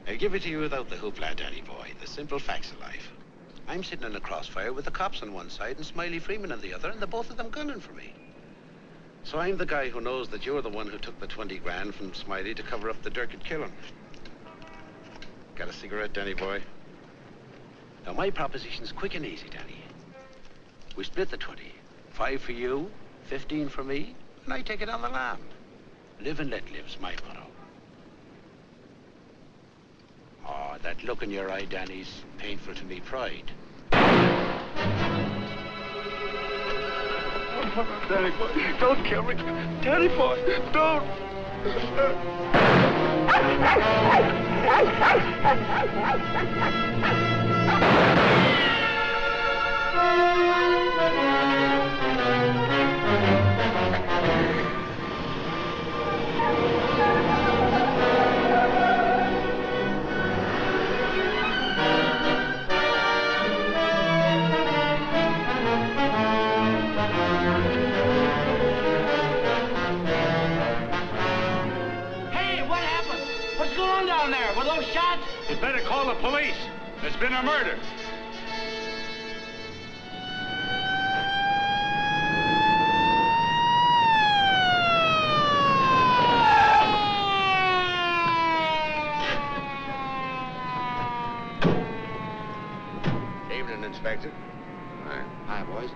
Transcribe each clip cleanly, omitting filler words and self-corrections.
I give it to you without the hoopla, Danny boy. The simple facts of life. I'm sitting in a crossfire with the cops on one side and Smiley Freeman on the other, and the both of them gunning for me. So I'm the guy who knows that you're the one who took the 20 grand from Smiley to cover up the Durkett killing. Got a cigarette, Danny boy? Now, my proposition's quick and easy, Danny. We split the 20. 5 for you, 15 for me, and I take it on the lam. Live and let live's my motto. Oh, that look in your eye, Danny's painful to me pride. Danny boy, don't kill me. Danny boy, don't. You better call the police. There's been a murder. Evening, Inspector. Hi, boys.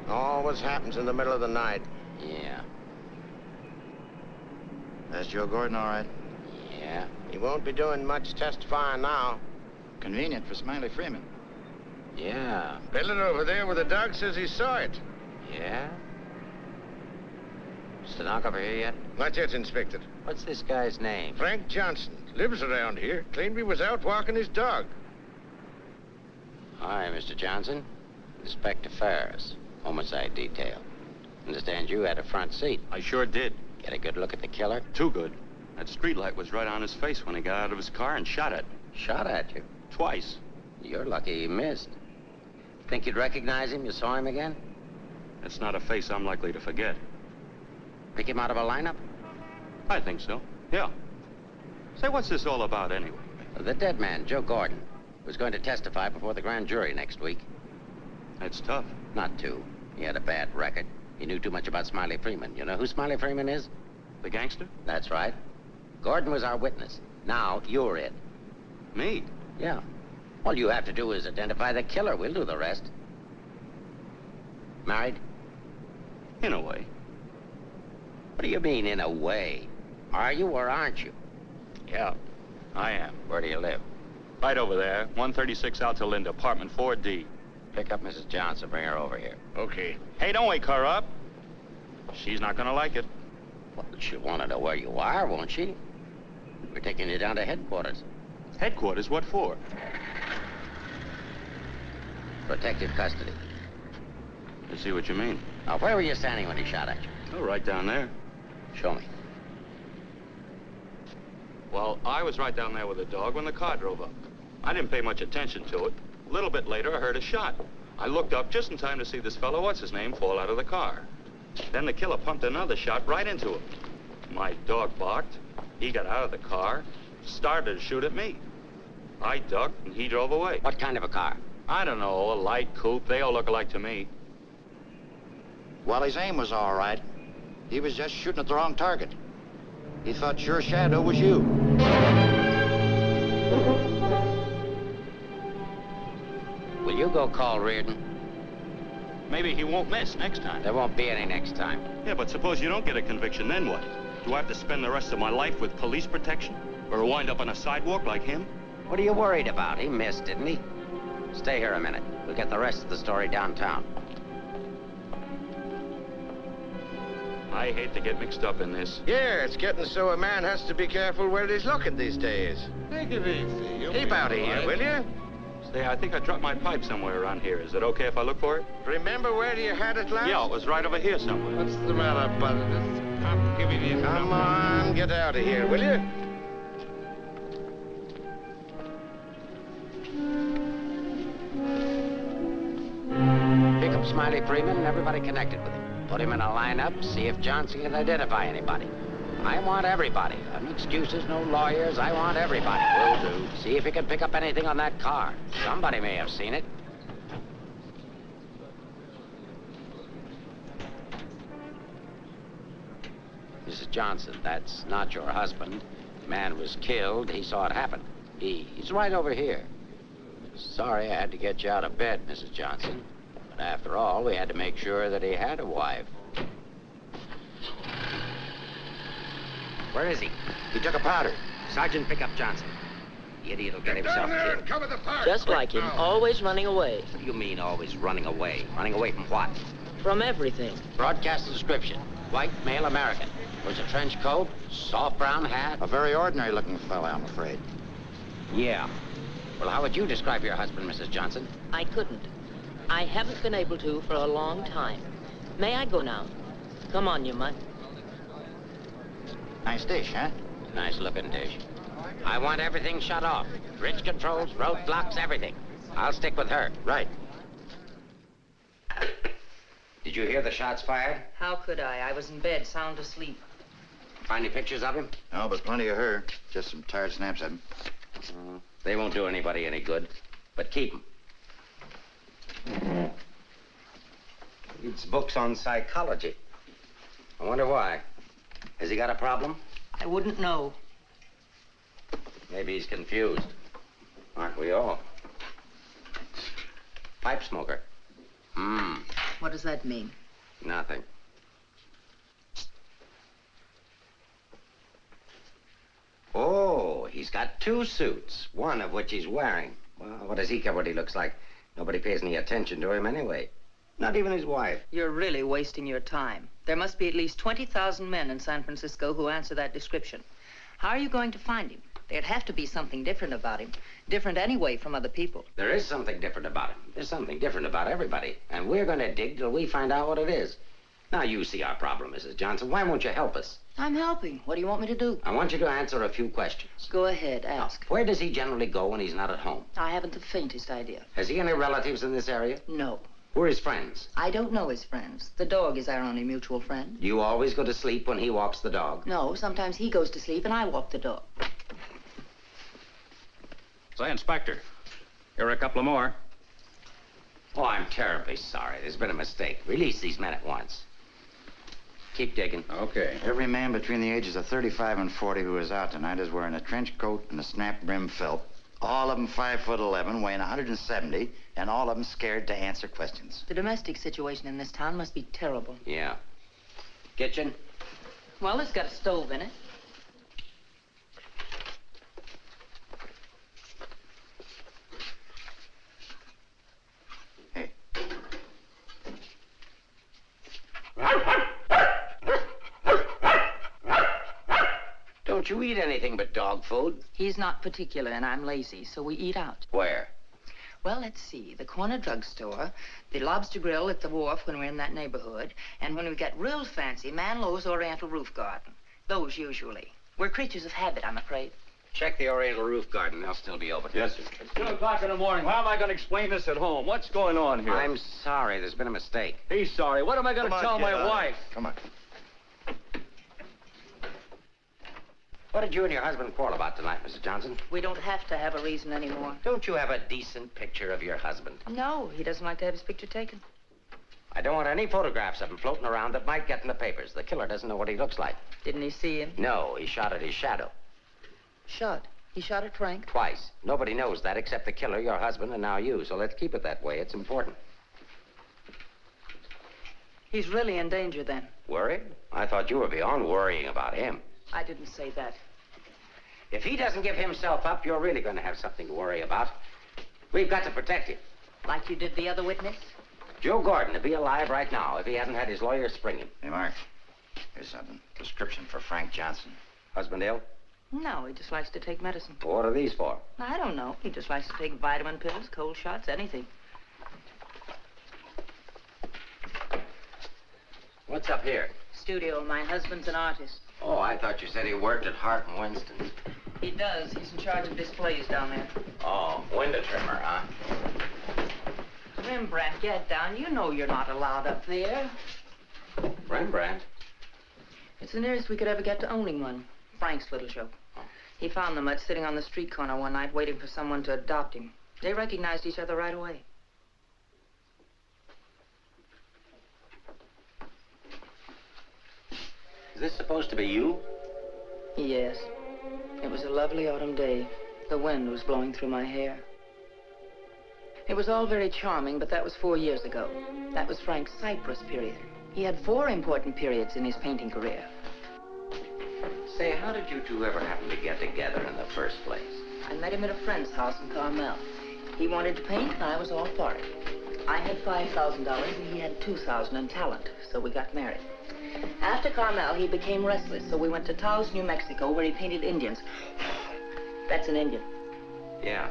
Always happens in the middle of the night. Yeah. That's Joe Gordon, all right? Yeah. He won't be doing much testifying now. Convenient for Smiley Freeman. Yeah. Building over there where the dog says he saw it. Yeah? Stenographer here yet? Not yet, Inspector. What's this guy's name? Frank Johnson. Lives around here. Claimed he was out walking his dog. Hi, Mr. Johnson. Inspector Harris, homicide detail. Understand you had a front seat. I sure did. Get a good look at the killer? Too good. That streetlight was right on his face when he got out of his car and shot at me. Shot at you? Twice. You're lucky he missed. Think you'd recognize him? You saw him again? That's not a face I'm likely to forget. Pick him out of a lineup? I think so, yeah. Say, what's this all about anyway? The dead man, Joe Gordon, was going to testify before the grand jury next week. That's tough. Not too. He had a bad record. He knew too much about Smiley Freeman. You know who Smiley Freeman is? The gangster? That's right. Gordon was our witness. Now, you're it. Me? Yeah. All you have to do is identify the killer. We'll do the rest. Married? In a way. What do you mean, in a way? Are you or aren't you? Yeah, I am. Where do you live? Right over there, 136 Alta Linda, apartment 4D. Pick up Mrs. Johnson. Bring her over here. Okay. Hey, don't wake her up. She's not gonna like it. Well, she'll want to know where you are, won't she? We're taking you down to headquarters. Headquarters? What for? Protective custody. I see what you mean. Now, where were you standing when he shot at you? Oh, right down there. Show me. Well, I was right down there with the dog when the car drove up. I didn't pay much attention to it. A little bit later, I heard a shot. I looked up just in time to see this fellow, what's-his-name, fall out of the car. Then the killer pumped another shot right into him. My dog barked. He got out of the car, started to shoot at me. I ducked, and he drove away. What kind of a car? I don't know, a light coupe. They all look alike to me. Well, his aim was all right. He was just shooting at the wrong target. He thought your shadow was you. Will you go call Reardon? Maybe he won't miss next time. There won't be any next time. Yeah, but suppose you don't get a conviction, then what? Do I have to spend the rest of my life with police protection? Or wind up on a sidewalk like him? What are you worried about? He missed, didn't he? Stay here a minute. We'll get the rest of the story downtown. I hate to get mixed up in this. Yeah, it's getting so a man has to be careful where he's looking these days. Take it easy. Keep out of here, will you? Say, I think I dropped my pipe somewhere around here. Is it okay if I look for it? Remember where you had it last? Yeah, it was right over here somewhere. What's the matter, buddy? I'm giving you Come on, get out of here, will you? Pick up Smiley Freeman and everybody connected with him. Put him in a lineup, see if Johnson can identify anybody. I want everybody. No excuses, no lawyers. I want everybody. Will do. See if you can pick up anything on that car. Somebody may have seen it. Mrs. Johnson, that's not your husband. The man was killed. He saw it happen. He's right over here. Sorry I had to get you out of bed, Mrs. Johnson. But after all, we had to make sure that he had a wife. Where is he? He took a powder. Sergeant, pick up Johnson. The idiot will get himself killed. Cover the fire. Just like him, always running away. What do you mean always running away? Running away from what? From everything. Broadcast description. White, male American. Wears a trench coat, soft brown hat. A very ordinary looking fella, I'm afraid. Yeah. Well, how would you describe your husband, Mrs. Johnson? I couldn't. I haven't been able to for a long time. May I go now? Come on, you mutt. Nice dish, huh? Nice looking dish. I want everything shut off. Bridge controls, roadblocks, everything. I'll stick with her. Right. Did you hear the shots fired? How could I? I was in bed, sound asleep. Find any pictures of him? No, but plenty of her. Just some tired snaps of him. They won't do anybody any good. But keep them. Reads books on psychology. I wonder why. Has he got a problem? I wouldn't know. Maybe he's confused. Aren't we all? Pipe smoker. What does that mean? Nothing. Oh, he's got two suits, one of which he's wearing. Well, what does he care what he looks like? Nobody pays any attention to him anyway. Not even his wife. You're really wasting your time. There must be at least 20,000 men in San Francisco who answer that description. How are you going to find him? There'd have to be something different about him. Different anyway from other people. There is something different about him. There's something different about everybody. And we're going to dig till we find out what it is. Now, you see our problem, Mrs. Johnson. Why won't you help us? I'm helping. What do you want me to do? I want you to answer a few questions. Go ahead, ask. Where does he generally go when he's not at home? I haven't the faintest idea. Has he any relatives in this area? No. Who are his friends? I don't know his friends. The dog is our only mutual friend. Do you always go to sleep when he walks the dog? No, sometimes he goes to sleep and I walk the dog. Say, Inspector, here are a couple of more. Oh, I'm terribly sorry. There's been a mistake. Release these men at once. Keep digging. Okay. Every man between the ages of 35 and 40 who is out tonight is wearing a trench coat and a snap-brim felt. All of them 5'11", weighing 170, and all of them scared to answer questions. The domestic situation in this town must be terrible. Yeah. Kitchen? Well, it's got a stove in it. Hey. Don't you eat anything but dog food? He's not particular and I'm lazy, so we eat out. Where? Well, let's see. The corner drugstore, the lobster grill at the wharf when we're in that neighborhood, and when we get real fancy, Manlow's Oriental Roof Garden. Those usually. We're creatures of habit, I'm afraid. Check the Oriental Roof Garden. They'll still be open. Yes, sir. It's 2 o'clock in the morning. How am I going to explain this at home? What's going on here? I'm sorry. There's been a mistake. He's sorry. What am I going to tell my wife? Come on. What did you and your husband quarrel about tonight, Mrs. Johnson? We don't have to have a reason anymore. Don't you have a decent picture of your husband? No, he doesn't like to have his picture taken. I don't want any photographs of him floating around that might get in the papers. The killer doesn't know what he looks like. Didn't he see him? No, he shot at his shadow. Shot. He shot at Frank? Twice. Nobody knows that except the killer, your husband, and now you. So let's keep it that way. It's important. He's really in danger then. Worried? I thought you were beyond worrying about him. I didn't say that. If he doesn't give himself up, you're really going to have something to worry about. We've got to protect him. Like you did the other witness? Joe Gordon would be alive right now if he hadn't had his lawyer spring him. Hey, Mark. Here's something. Prescription for Frank Johnson. Husband ill? No, he just likes to take medicine. What are these for? I don't know. He just likes to take vitamin pills, cold shots, anything. What's up here? Studio. My husband's an artist. Oh, I thought you said he worked at Hart and Winston's. He does. He's in charge of displays down there. Oh, window trimmer, huh? Rembrandt, get down. You know you're not allowed up there. Rembrandt? It's the nearest we could ever get to owning one. Frank's little show. He found the mutt sitting on the street corner one night waiting for someone to adopt him. They recognized each other right away. Is this supposed to be you? Yes. It was a lovely autumn day. The wind was blowing through my hair. It was all very charming, but that was 4 years ago. That was Frank's Cyprus period. He had 4 important periods in his painting career. Say, how did you two ever happen to get together in the first place? I met him at a friend's house in Carmel. He wanted to paint, and I was all for it. I had $5,000, and he had $2,000 in talent, so we got married. After Carmel, he became restless, so we went to Taos, New Mexico, where he painted Indians. That's an Indian. Yeah.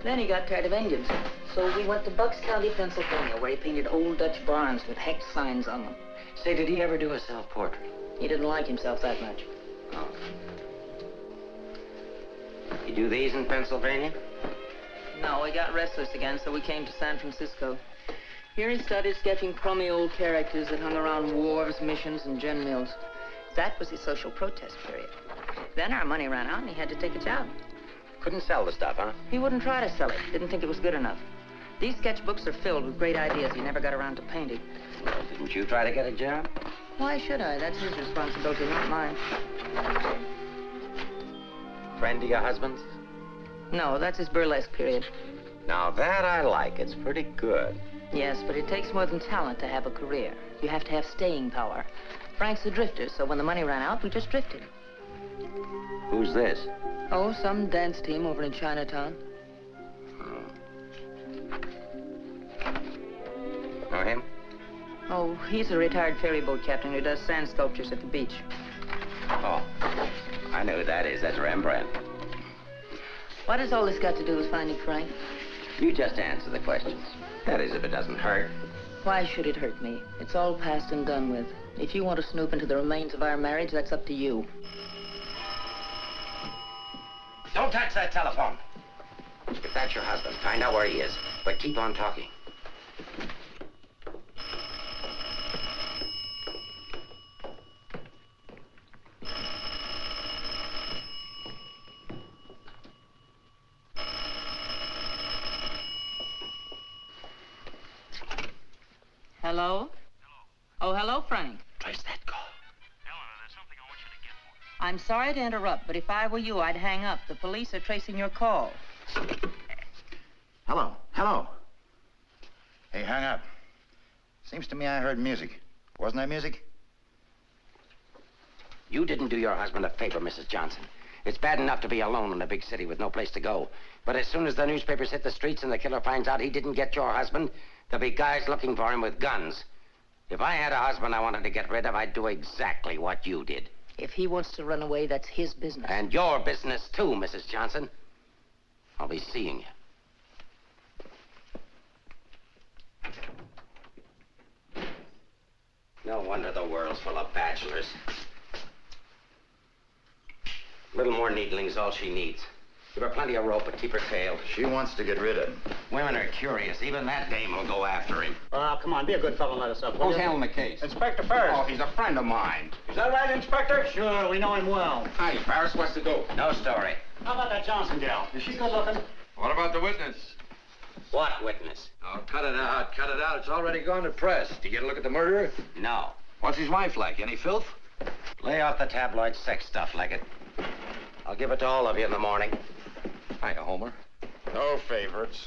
Then he got tired of Indians, so we went to Bucks County, Pennsylvania, where he painted old Dutch barns with hex signs on them. Say, did he ever do a self-portrait? He didn't like himself that much. Oh. You do these in Pennsylvania? No, he got restless again, so we came to San Francisco. Here he started sketching crummy old characters that hung around wharves, missions, and gin mills. That was his social protest period. Then our money ran out, and he had to take a job. Couldn't sell the stuff, huh? He wouldn't try to sell it. Didn't think it was good enough. These sketchbooks are filled with great ideas he never got around to painting. Well, didn't you try to get a job? Why should I? That's his responsibility, not mine. Friend of your husband's? No, that's his burlesque period. Now that I like. It's pretty good. Yes, but it takes more than talent to have a career. You have to have staying power. Frank's a drifter, so when the money ran out, we just drifted. Who's this? Oh, some dance team over in Chinatown. Know him? Oh, he's a retired ferry boat captain who does sand sculptures at the beach. Oh, I know who that is. That's Rembrandt. What has all this got to do with finding Frank? You just answer the questions. That is, if it doesn't hurt. Why should it hurt me? It's all past and done with. If you want to snoop into the remains of our marriage, that's up to you. Don't touch that telephone. If that's your husband, find out where he is. But keep on talking. Hello? Oh, hello, Frank. Trace that call. Eleanor, there's something I want you to get for me. I'm sorry to interrupt, but if I were you, I'd hang up. The police are tracing your call. Hello, hello. Hey, hang up. Seems to me I heard music. Wasn't that music? You didn't do your husband a favor, Mrs. Johnson. It's bad enough to be alone in a big city with no place to go. But as soon as the newspapers hit the streets and the killer finds out he didn't get your husband, there'll be guys looking for him with guns. If I had a husband I wanted to get rid of, I'd do exactly what you did. If he wants to run away, that's his business. And your business, too, Mrs. Johnson. I'll be seeing you. No wonder the world's full of bachelors. A little more needling's all she needs. Give her plenty of rope, but keep her tailed. She wants to get rid of him. Women are curious. Even that dame will go after him. Come on, be a good fellow and let us up. Who's handling the case? Inspector Ferris. Oh, he's a friend of mine. Is that right, Inspector? Sure, we know him well. Hi, Ferris. What's the dope? No story. How about that Johnson gal? Is she good looking? What about the witness? What witness? Oh, cut it out, cut it out. It's already gone to press. Did you get a look at the murderer? No. What's his wife like? Any filth? Lay off the tabloid sex stuff, Leggett. I'll give it to all of you in the morning. Hiya, Homer. No favorites.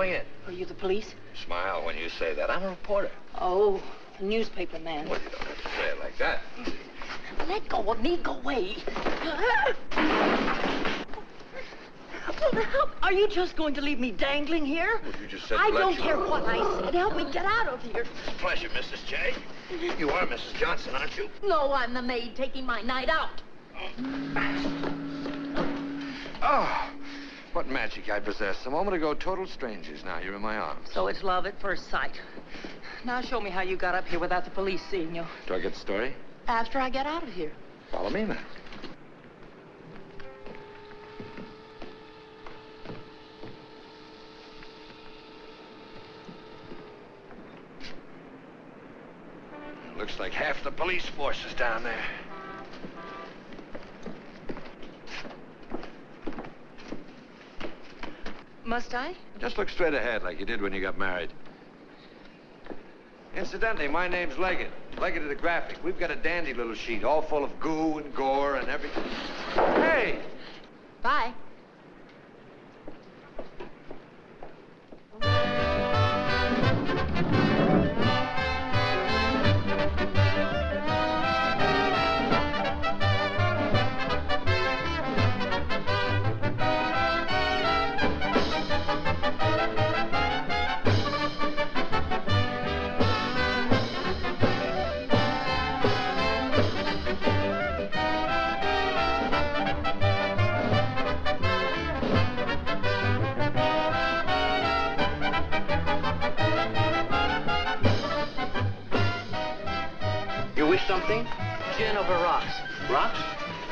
going in. Are you the police? Smile when you say that. I'm a reporter. Oh, a newspaper man. Well, you don't have to say it like that. Let go of me. Go away. Are you just going to leave me dangling here? Well, you just said I to let don't you- care what I said. Help me get out of here. It's a pleasure, Mrs. J. You are Mrs. Johnson, aren't you? No, I'm the maid taking my night out. Oh, what magic I possess. A moment ago, total strangers. Now you're in my arms. So it's love at first sight. Now show me how you got up here without the police seeing you. Do I get the story? After I get out of here. Follow me, then. Looks like half the police force is down there. Must I? Just look straight ahead like you did when you got married. Incidentally, my name's Leggett. Leggett of the Graphic. We've got a dandy little sheet all full of goo and gore and everything. Hey! Bye. You wish something? Gin over rocks. Rocks?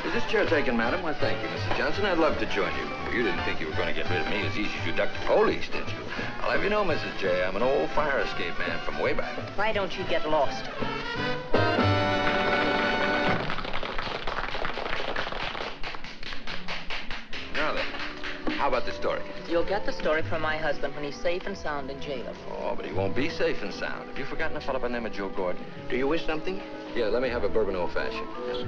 Is this chair taken, madam? Well, thank you, Mrs. Johnson. I'd love to join you. You didn't think you were going to get rid of me as easy as you ducked the police, did you? I'll have you know, Mrs. J, I'm an old fire escape man from way back. Why don't you get lost? Now then, how about the story? You'll get the story from my husband when he's safe and sound in jail. Oh, but he won't be safe and sound. Have you forgotten a fellow by the name of Joe Gordon? Do you wish something? Yeah, let me have a bourbon old-fashioned. Yes.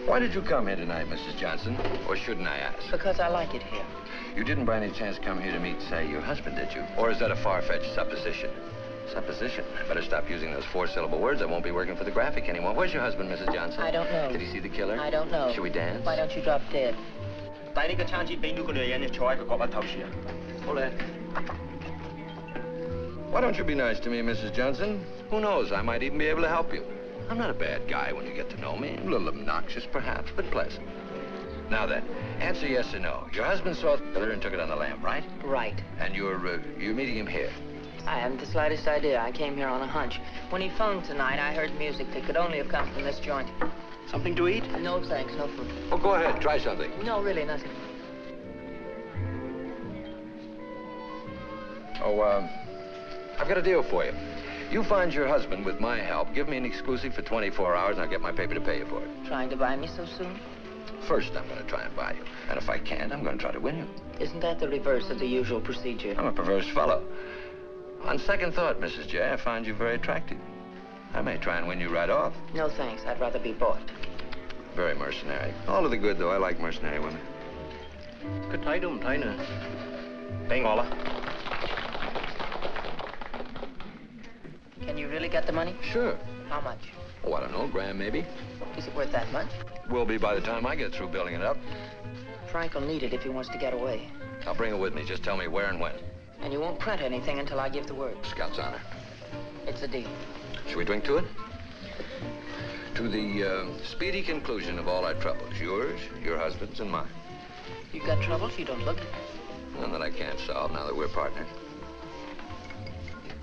Why did you come here tonight, Mrs. Johnson? Or shouldn't I ask? Because I like it here. You didn't by any chance come here to meet, say, your husband, did you? Or is that a far-fetched supposition? Supposition? I better stop using those four-syllable words. I won't be working for the Graphic anymore. Where's your husband, Mrs. Johnson? I don't know. Did he see the killer? I don't know. Should we dance? Why don't you drop dead? 帶呢個餐紙俾呢個女人，坐喺佢角落頭樹啊！好咧。 Why don't you be nice to me, Mrs. Johnson? Who knows? I might even be able to help you. I'm not a bad guy when you get to know me. A little obnoxious, perhaps, but pleasant. Now then, answer yes or no. Your husband saw the killer and took it on the lam, right? Right. And you're meeting him here. I haven't the slightest idea. I came here on a hunch. When he phoned tonight, I heard music that could only have come from this joint. Something to eat? No, thanks. No food. Well, go ahead. Try something. No, really, nothing. Oh, I've got a deal for you. You find your husband with my help. Give me an exclusive for 24 hours, and I'll get my paper to pay you for it. Trying to buy me so soon? First, I'm going to try and buy you. And if I can't, I'm going to try to win you. Isn't that the reverse of the usual procedure? I'm a perverse fellow. On second thought, Mrs. J, I find you very attractive. I may try and win you right off. No, thanks. I'd rather be bought. Very mercenary. All to the good, though. I like mercenary women. 佢睇都唔睇呢？俾我啦。 Can you really get the money? Sure. How much? Oh, I don't know, grand maybe. Is it worth that much? Will be by the time I get through building it up. Frank will need it if he wants to get away. I'll bring it with me. Just tell me where and when. And you won't print anything until I give the word. Scout's honor. It's a deal. Should we drink to it? To the speedy conclusion of all our troubles. Yours, your husband's, and mine. You've got troubles? You don't look it. None that I can't solve now that we're partners.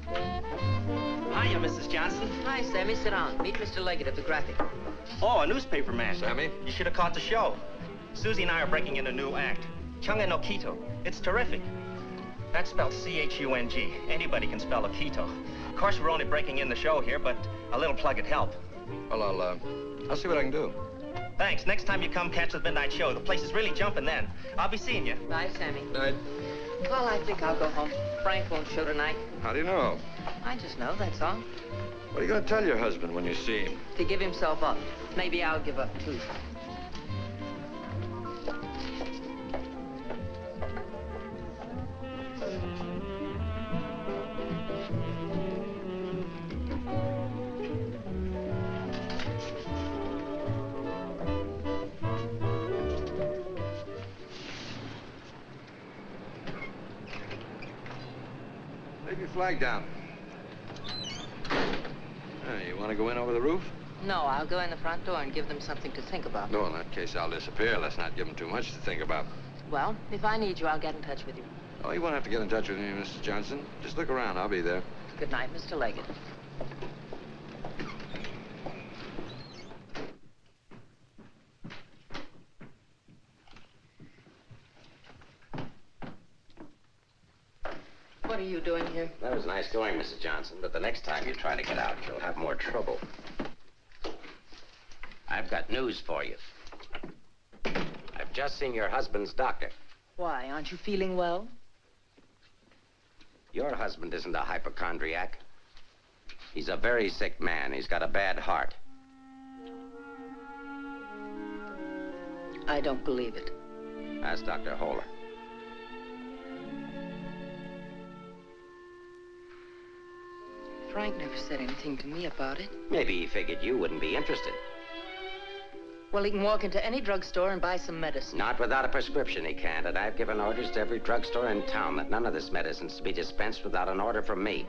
Hiya, Mrs. Johnson. Hi, Sammy. Sit down. Meet Mr. Leggett of the Graphic. Oh, a newspaper man. Sammy? You should have caught the show. Susie and I are breaking in a new act. Chunga no Quito. It's terrific. That's spelled C-H-U-N-G. Anybody can spell a Quito. Of course, we're only breaking in the show here, but a little plug would help. Well, I'll see what I can do. Thanks. Next time you come catch the midnight show, the place is really jumping then. I'll be seeing you. Bye, Sammy. Night. Well, I think I'll go home. Frank won't show tonight. How do you know? I just know, that's all. What are you going to tell your husband when you see him? To give himself up. Maybe I'll give up, too. flag down. You want to go in over the roof? No, I'll go in the front door and give them something to think about. No, in that case, I'll disappear. Let's not give them too much to think about. Well, if I need you, I'll get in touch with you. Oh, you won't have to get in touch with me, Mrs. Johnson. Just look around. I'll be there. Good night, Mr. Leggett. What are you doing here? That was nice going, Mrs. Johnson, but the next time you try to get out, you'll have more trouble. I've got news for you. I've just seen your husband's doctor. Why, aren't you feeling well? Your husband isn't a hypochondriac. He's a very sick man. He's got a bad heart. I don't believe it. Ask Dr. Holler. Frank never said anything to me about it. Maybe he figured you wouldn't be interested. Well, he can walk into any drugstore and buy some medicine. Not without a prescription, he can't. And I've given orders to every drugstore in town that none of this medicine's to be dispensed without an order from me.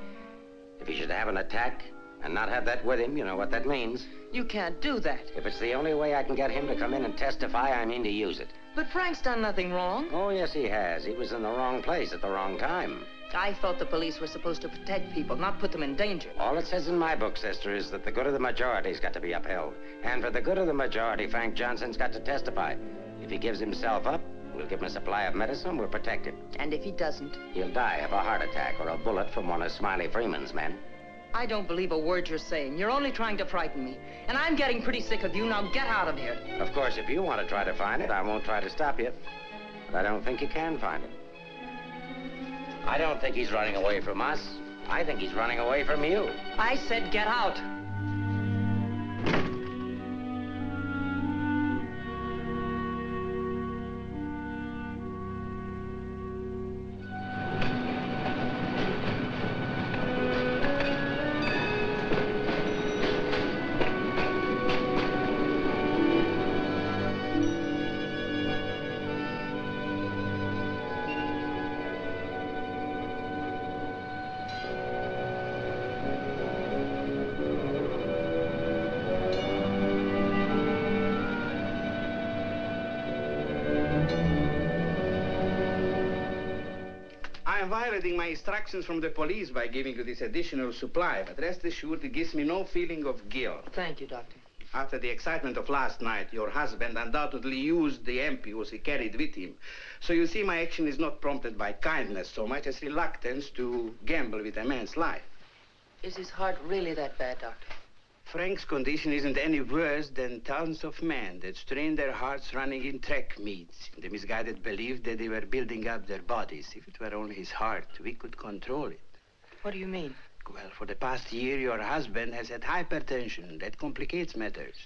If he should have an attack and not have that with him, you know what that means. You can't do that. If it's the only way I can get him to come in and testify, I mean to use it. But Frank's done nothing wrong. Oh, yes, he has. He was in the wrong place at the wrong time. I thought the police were supposed to protect people, not put them in danger. All it says in my book, sister, is that the good of the majority's got to be upheld. And for the good of the majority, Frank Johnson's got to testify. If he gives himself up, we'll give him a supply of medicine and we'll protect him. And if he doesn't? He'll die of a heart attack or a bullet from one of Smiley Freeman's men. I don't believe a word you're saying. You're only trying to frighten me. And I'm getting pretty sick of you. Now get out of here. Of course, if you want to try to find it, I won't try to stop you. But I don't think you can find it. I don't think he's running away from us. I think he's running away from you. I said get out. I'm violating my instructions from the police by giving you this additional supply, but rest assured it gives me no feeling of guilt. Thank you, Doctor. After the excitement of last night, your husband undoubtedly used the ampoules he carried with him. So you see, my action is not prompted by kindness so much as reluctance to gamble with a man's life. Is his heart really that bad, Doctor? Frank's condition isn't any worse than thousands of men that strain their hearts running in track meets in the misguided belief that they were building up their bodies. If it were only his heart, we could control it. What do you mean? Well, for the past year, your husband has had hypertension. That complicates matters.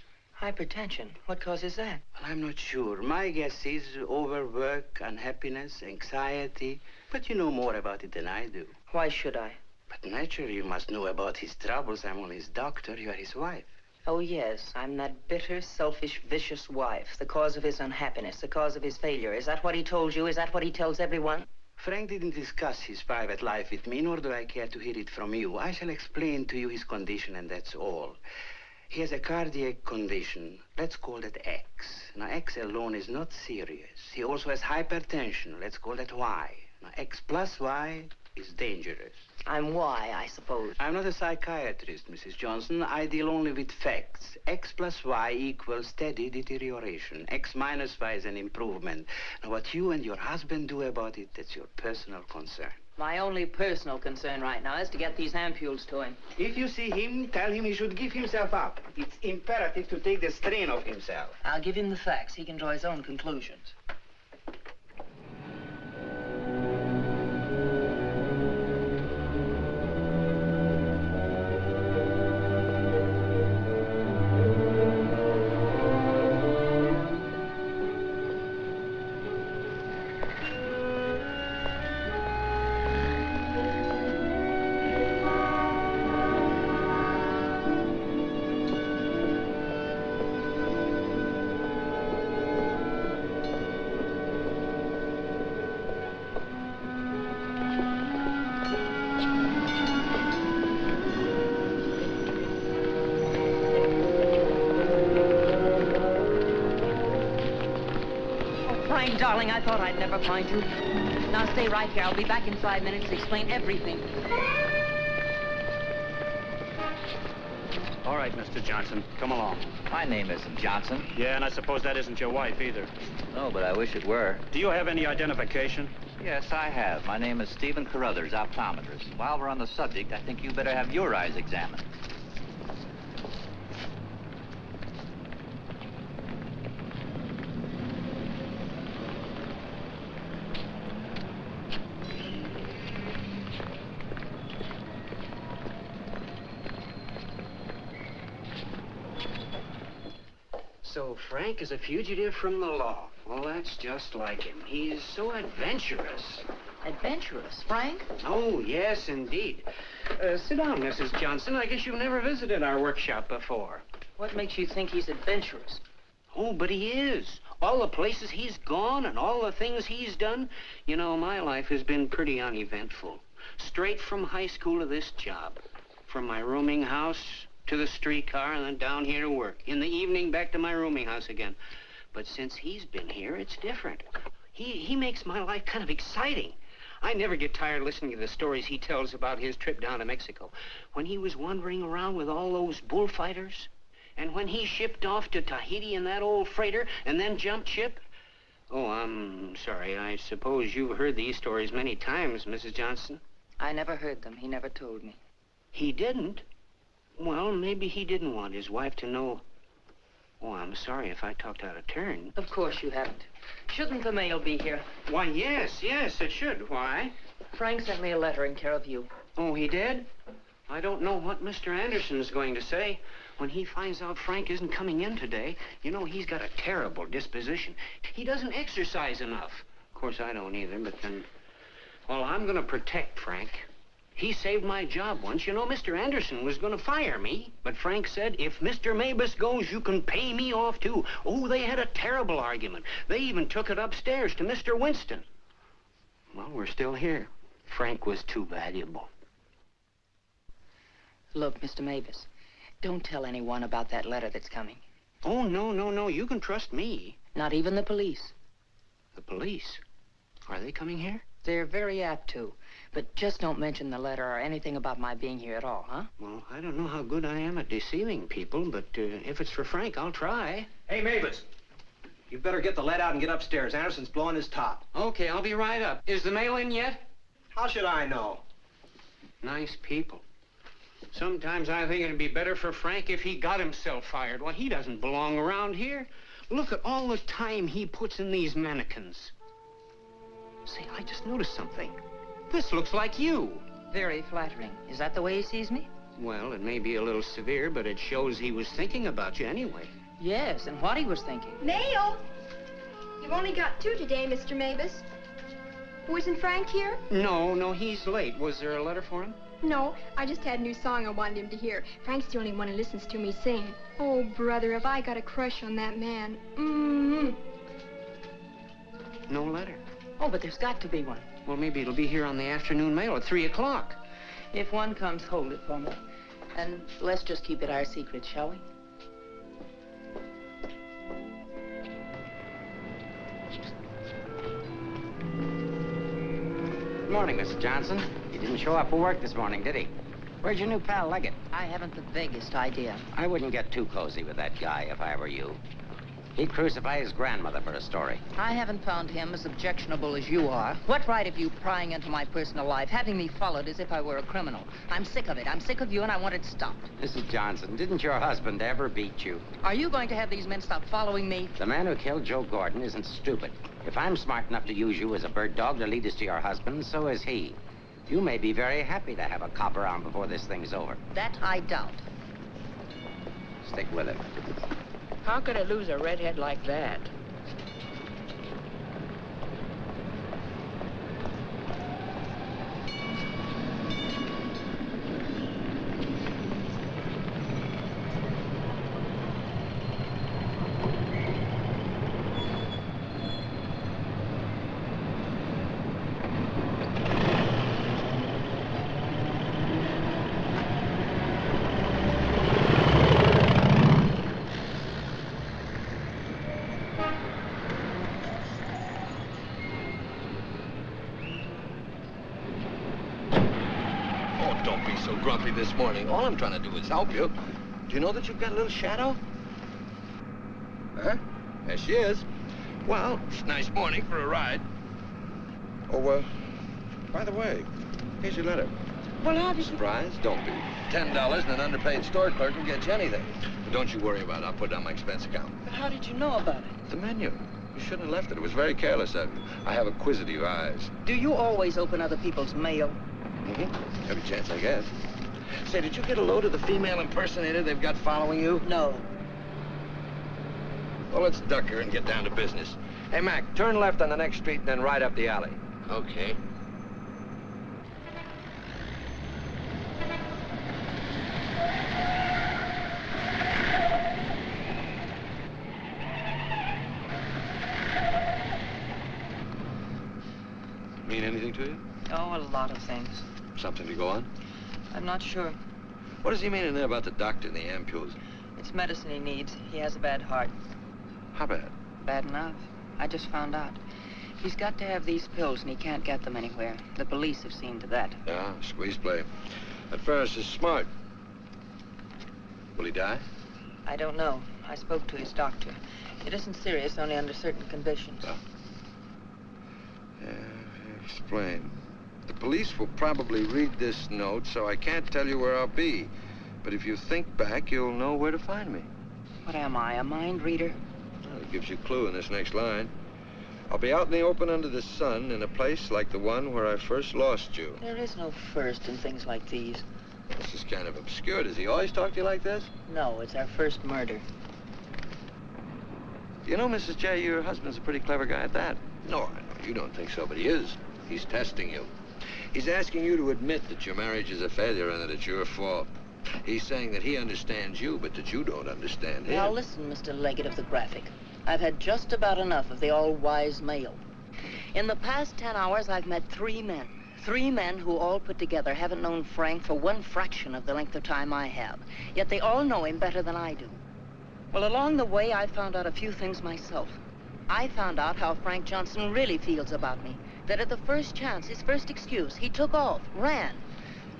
Hypertension? What causes that? Well, I'm not sure. My guess is overwork, unhappiness, anxiety. But you know more about it than I do. Why should I? But naturally, you must know about his troubles. I'm only his doctor. You are his wife. Oh, yes. I'm that bitter, selfish, vicious wife. The cause of his unhappiness, the cause of his failure. Is that what he told you? Is that what he tells everyone? Frank didn't discuss his private life with me, nor do I care to hear it from you. I shall explain to you his condition, and that's all. He has a cardiac condition. Let's call that X. Now, X alone is not serious. He also has hypertension. Let's call that Y. Now, X plus Y is dangerous. I'm Y, I suppose. I'm not a psychiatrist, Mrs. Johnson. I deal only with facts. X plus Y equals steady deterioration. X minus Y is an improvement. Now, what you and your husband do about it, that's your personal concern. My only personal concern right now is to get these ampoules to him. If you see him, tell him he should give himself up. It's imperative to take the strain off himself. I'll give him the facts. He can draw his own conclusions. darling, I thought I'd never find you. Now stay right here. I'll be back in 5 minutes to explain everything. All right, Mr. Johnson, come along. My name isn't Johnson. Yeah, and I suppose that isn't your wife either. No, but I wish it were. Do you have any identification? Yes, I have. My name is Stephen Carruthers, optometrist. While we're on the subject, I think you better have your eyes examined. So Frank is a fugitive from the law. Well, that's just like him. He's so adventurous. Adventurous, Frank? Oh, yes, indeed. Sit down, Mrs. Johnson. I guess you've never visited our workshop before. What makes you think he's adventurous? Oh, but he is. All the places he's gone and all the things he's done. You know, my life has been pretty uneventful. Straight from high school to this job. From my rooming house to the streetcar and then down here to work. In the evening, back to my rooming house again. But since he's been here, it's different. He makes my life kind of exciting. I never get tired listening to the stories he tells about his trip down to Mexico. When he was wandering around with all those bullfighters. And when he shipped off to Tahiti in that old freighter and then jumped ship. Oh, I'm sorry. I suppose you've heard these stories many times, Mrs. Johnson. I never heard them. He never told me. He didn't? Well, maybe he didn't want his wife to know. Oh, I'm sorry if I talked out of turn. Of course you haven't. Shouldn't the mail be here? Why, yes, it should. Why? Frank sent me a letter in care of you. Oh, he did? I don't know what Mr. Anderson's going to say. When he finds out Frank isn't coming in today, you know, he's got a terrible disposition. He doesn't exercise enough. Of course, I don't either, but then... Well, I'm going to protect Frank. He saved my job once. You know, Mr. Anderson was going to fire me. But Frank said, if Mr. Mavis goes, you can pay me off, too. Oh, they had a terrible argument. They even took it upstairs to Mr. Winston. Well, we're still here. Frank was too valuable. Look, Mr. Mavis, don't tell anyone about that letter that's coming. Oh, no. You can trust me. Not even the police. The police? Are they coming here? They're very apt to. But just don't mention the letter or anything about my being here at all, huh? Well, I don't know how good I am at deceiving people, but if it's for Frank, I'll try. Hey, Mavis. You better get the lead out and get upstairs. Anderson's blowing his top. Okay, I'll be right up. Is the mail in yet? How should I know? Nice people. Sometimes I think it'd be better for Frank if he got himself fired. Well, he doesn't belong around here. Look at all the time he puts in these mannequins. Say, I just noticed something. This looks like you. Very flattering. Is that the way he sees me? Well, it may be a little severe, but it shows he was thinking about you anyway. Yes, and what he was thinking. Mail! You've only got 2 today, Mr. Mavis. Wasn't Frank here? No, he's late. Was there a letter for him? No, I just had a new song I wanted him to hear. Frank's the only one who listens to me sing. Oh, brother, have I got a crush on that man. No letter. Oh, but there's got to be one. Well, maybe it'll be here on the afternoon mail at 3 o'clock. If one comes, hold it for me. And let's just keep it our secret, shall we? Good morning, Mr. Johnson. He didn't show up for work this morning, did he? Where's your new pal, Leggett? I haven't the vaguest idea. I wouldn't get too cozy with that guy if I were you. He'd crucify his grandmother for a story. I haven't found him as objectionable as you are. What right have you prying into my personal life, having me followed as if I were a criminal? I'm sick of it. I'm sick of you, and I want it stopped. Mrs. Johnson, didn't your husband ever beat you? Are you going to have these men stop following me? The man who killed Joe Gordon isn't stupid. If I'm smart enough to use you as a bird dog to lead us to your husband, so is he. You may be very happy to have a cop around before this thing's over. That I doubt. Stick with him. How could I lose a redhead like that? this morning. All I'm trying to do is help you. Do you know that you've got a little shadow? Huh? There she is. Well, it's a nice morning for a ride. Oh, by the way, here's your letter. Well, how did you... Surprise? Don't be. $10 and an underpaid store clerk can get you anything. But don't you worry about it. I'll put it on my expense account. But how did you know about it? The menu. You shouldn't have left it. It was very careless of you. I have acquisitive eyes. Do you always open other people's mail? Mm-hmm. Every chance I get. Say, did you get a load of the female impersonator they've got following you? No. Well, let's duck her and get down to business. Hey, Mac, turn left on the next street and then right up the alley. Okay. Mean anything to you? Oh, a lot of things. Something to go on? I'm not sure. What does he mean in there about the doctor and the ampules? It's medicine he needs. He has a bad heart. How bad? Bad enough. I just found out. He's got to have these pills, and he can't get them anywhere. The police have seen to that. Yeah, squeeze play. That Ferris is smart. Will he die? I don't know. I spoke to his doctor. It isn't serious, only under certain conditions. Oh. Yeah, explain. The police will probably read this note, so I can't tell you where I'll be. But if you think back, you'll know where to find me. What am I, a mind reader? Well, it gives you a clue in this next line. I'll be out in the open under the sun in a place like the one where I first lost you. There is no first in things like these. This is kind of obscure. Does he always talk to you like this? No, it's our first murder. You know, Mrs. J, your husband's a pretty clever guy at that. No, I know you don't think so, but he is. He's testing you. He's asking you to admit that your marriage is a failure and that it's your fault. He's saying that he understands you, but that you don't understand him. Now listen, Mr. Leggett of the Graphic. I've had just about enough of the all-wise male. In the past 10 hours, I've met 3 men. 3 men who all put together haven't known Frank for one fraction of the length of time I have. Yet they all know him better than I do. Well, along the way, I found out a few things myself. I found out how Frank Johnson really feels about me. That at the first chance, his first excuse, he took off, ran.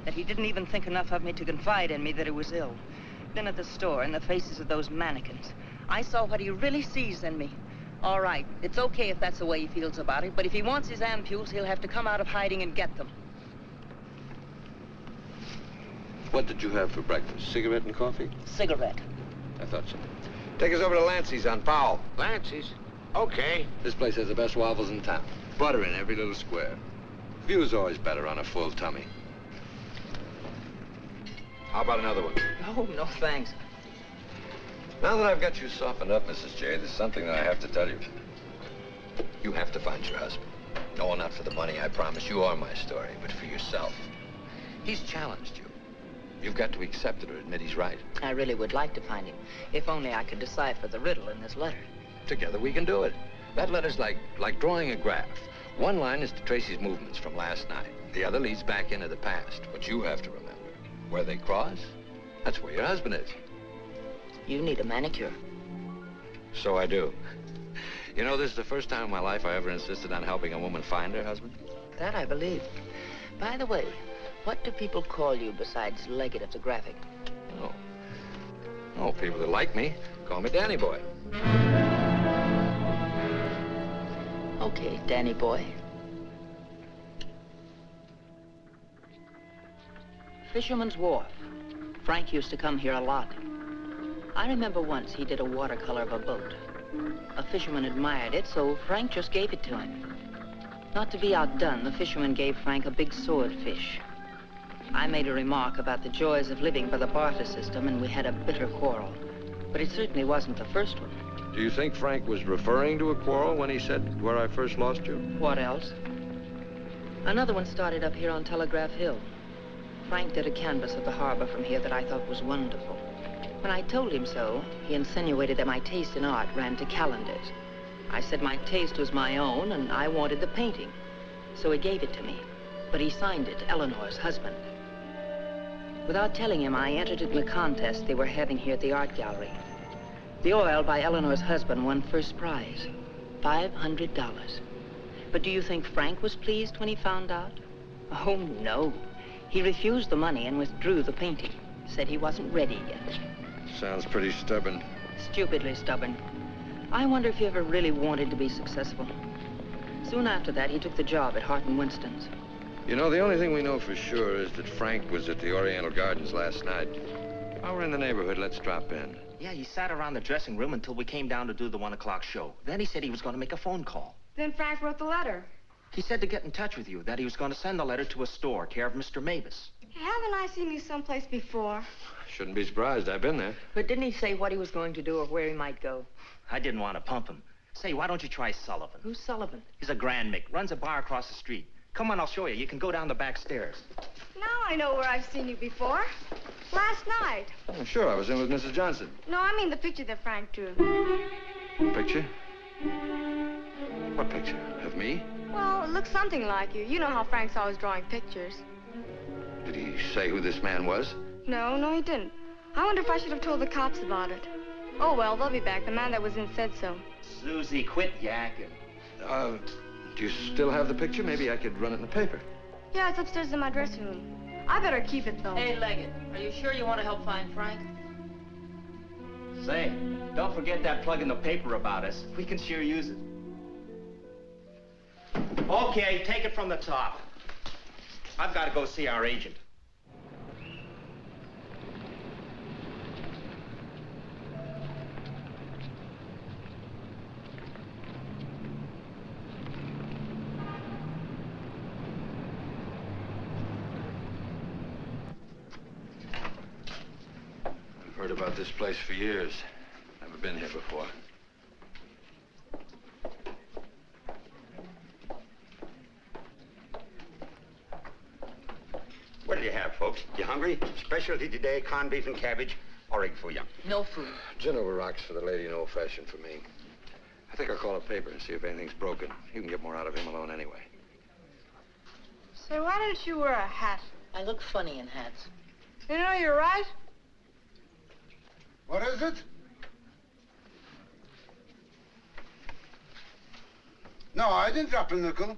That he didn't even think enough of me to confide in me that he was ill. Then at the store, in the faces of those mannequins, I saw what he really sees in me. All right, it's okay if that's the way he feels about it, but if he wants his ampules, he'll have to come out of hiding and get them. What did you have for breakfast? Cigarette and coffee? Cigarette. I thought so. Take us over to Lancey's on Powell. Lancey's? Okay. This place has the best waffles in town. Butter in every little square. View's always better on a full tummy. How about another one? No, thanks. Now that I've got you softened up, Mrs. J, there's something that I have to tell you. You have to find your husband. No, not for the money, I promise. You are my story, but for yourself. He's challenged you. You've got to accept it or admit he's right. I really would like to find him, if only I could decipher the riddle in this letter. Together we can do it. That letter's like drawing a graph. One line is to trace his movements from last night. The other leads back into the past. What you have to remember, where they cross, that's where your husband is. You need a manicure. So I do. You know, this is the first time in my life I ever insisted on helping a woman find her husband. That I believe. By the way, what do people call you besides Leggett of the Graphic? Oh, people that like me call me Danny Boy. Okay, Danny Boy. Fisherman's Wharf. Frank used to come here a lot. I remember once he did a watercolor of a boat. A fisherman admired it, so Frank just gave it to him. Not to be outdone, the fisherman gave Frank a big swordfish. I made a remark about the joys of living by the barter system, and we had a bitter quarrel. But it certainly wasn't the first one. Do you think Frank was referring to a quarrel when he said, where I first lost you? What else? Another one started up here on Telegraph Hill. Frank did a canvas of the harbor from here that I thought was wonderful. When I told him so, he insinuated that my taste in art ran to calendars. I said my taste was my own, and I wanted the painting. So he gave it to me, but he signed it, Eleanor's husband. Without telling him, I entered in the contest they were having here at the art gallery. The oil by Eleanor's husband won first prize, $500. But do you think Frank was pleased when he found out? Oh, no. He refused the money and withdrew the painting. Said he wasn't ready yet. Sounds pretty stubborn. Stupidly stubborn. I wonder if he ever really wanted to be successful. Soon after that, he took the job at Hart & Winston's. You know, the only thing we know for sure is that Frank was at the Oriental Gardens last night. While we're in the neighborhood, let's drop in. Yeah, he sat around the dressing room until we came down to do the 1 o'clock show. Then he said he was going to make a phone call. Then Frank wrote the letter. He said to get in touch with you, that he was going to send the letter to a store, care of Mr. Mavis. Haven't I seen you someplace before? Shouldn't be surprised. I've been there. But didn't he say what he was going to do or where he might go? I didn't want to pump him. Say, why don't you try Sullivan? Who's Sullivan? He's a Grand Mick, runs a bar across the street. Come on, I'll show you. You can go down the back stairs. Now I know where I've seen you before. Last night. Oh, sure, I was in with Mrs. Johnson. No, I mean the picture that Frank drew. Picture? What picture? Of me? Well, it looks something like you. You know how Frank's always drawing pictures. Did he say who this man was? No, he didn't. I wonder if I should have told the cops about it. Oh, well, they'll be back. The man that was in said so. Susie, quit yakking. Do you still have the picture? Maybe I could run it in the paper. Yeah, it's upstairs in my dressing room. I better keep it, though. Hey, Leggett, are you sure you want to help find Frank? Say, don't forget that plug in the paper about us. We can sure use it. Okay, take it from the top. I've got to go see our agent. I've heard about this place for years. Never been here before. What do you have, folks? You hungry? Specialty today, corned beef and cabbage, or egg foo young? No food. Gin over rocks for the lady and old-fashioned for me. I think I'll call a paper and see if anything's broken. You can get more out of him alone anyway. Say, why don't you wear a hat? I look funny in hats. You know, you're right. What is it? No, I didn't drop a nickel.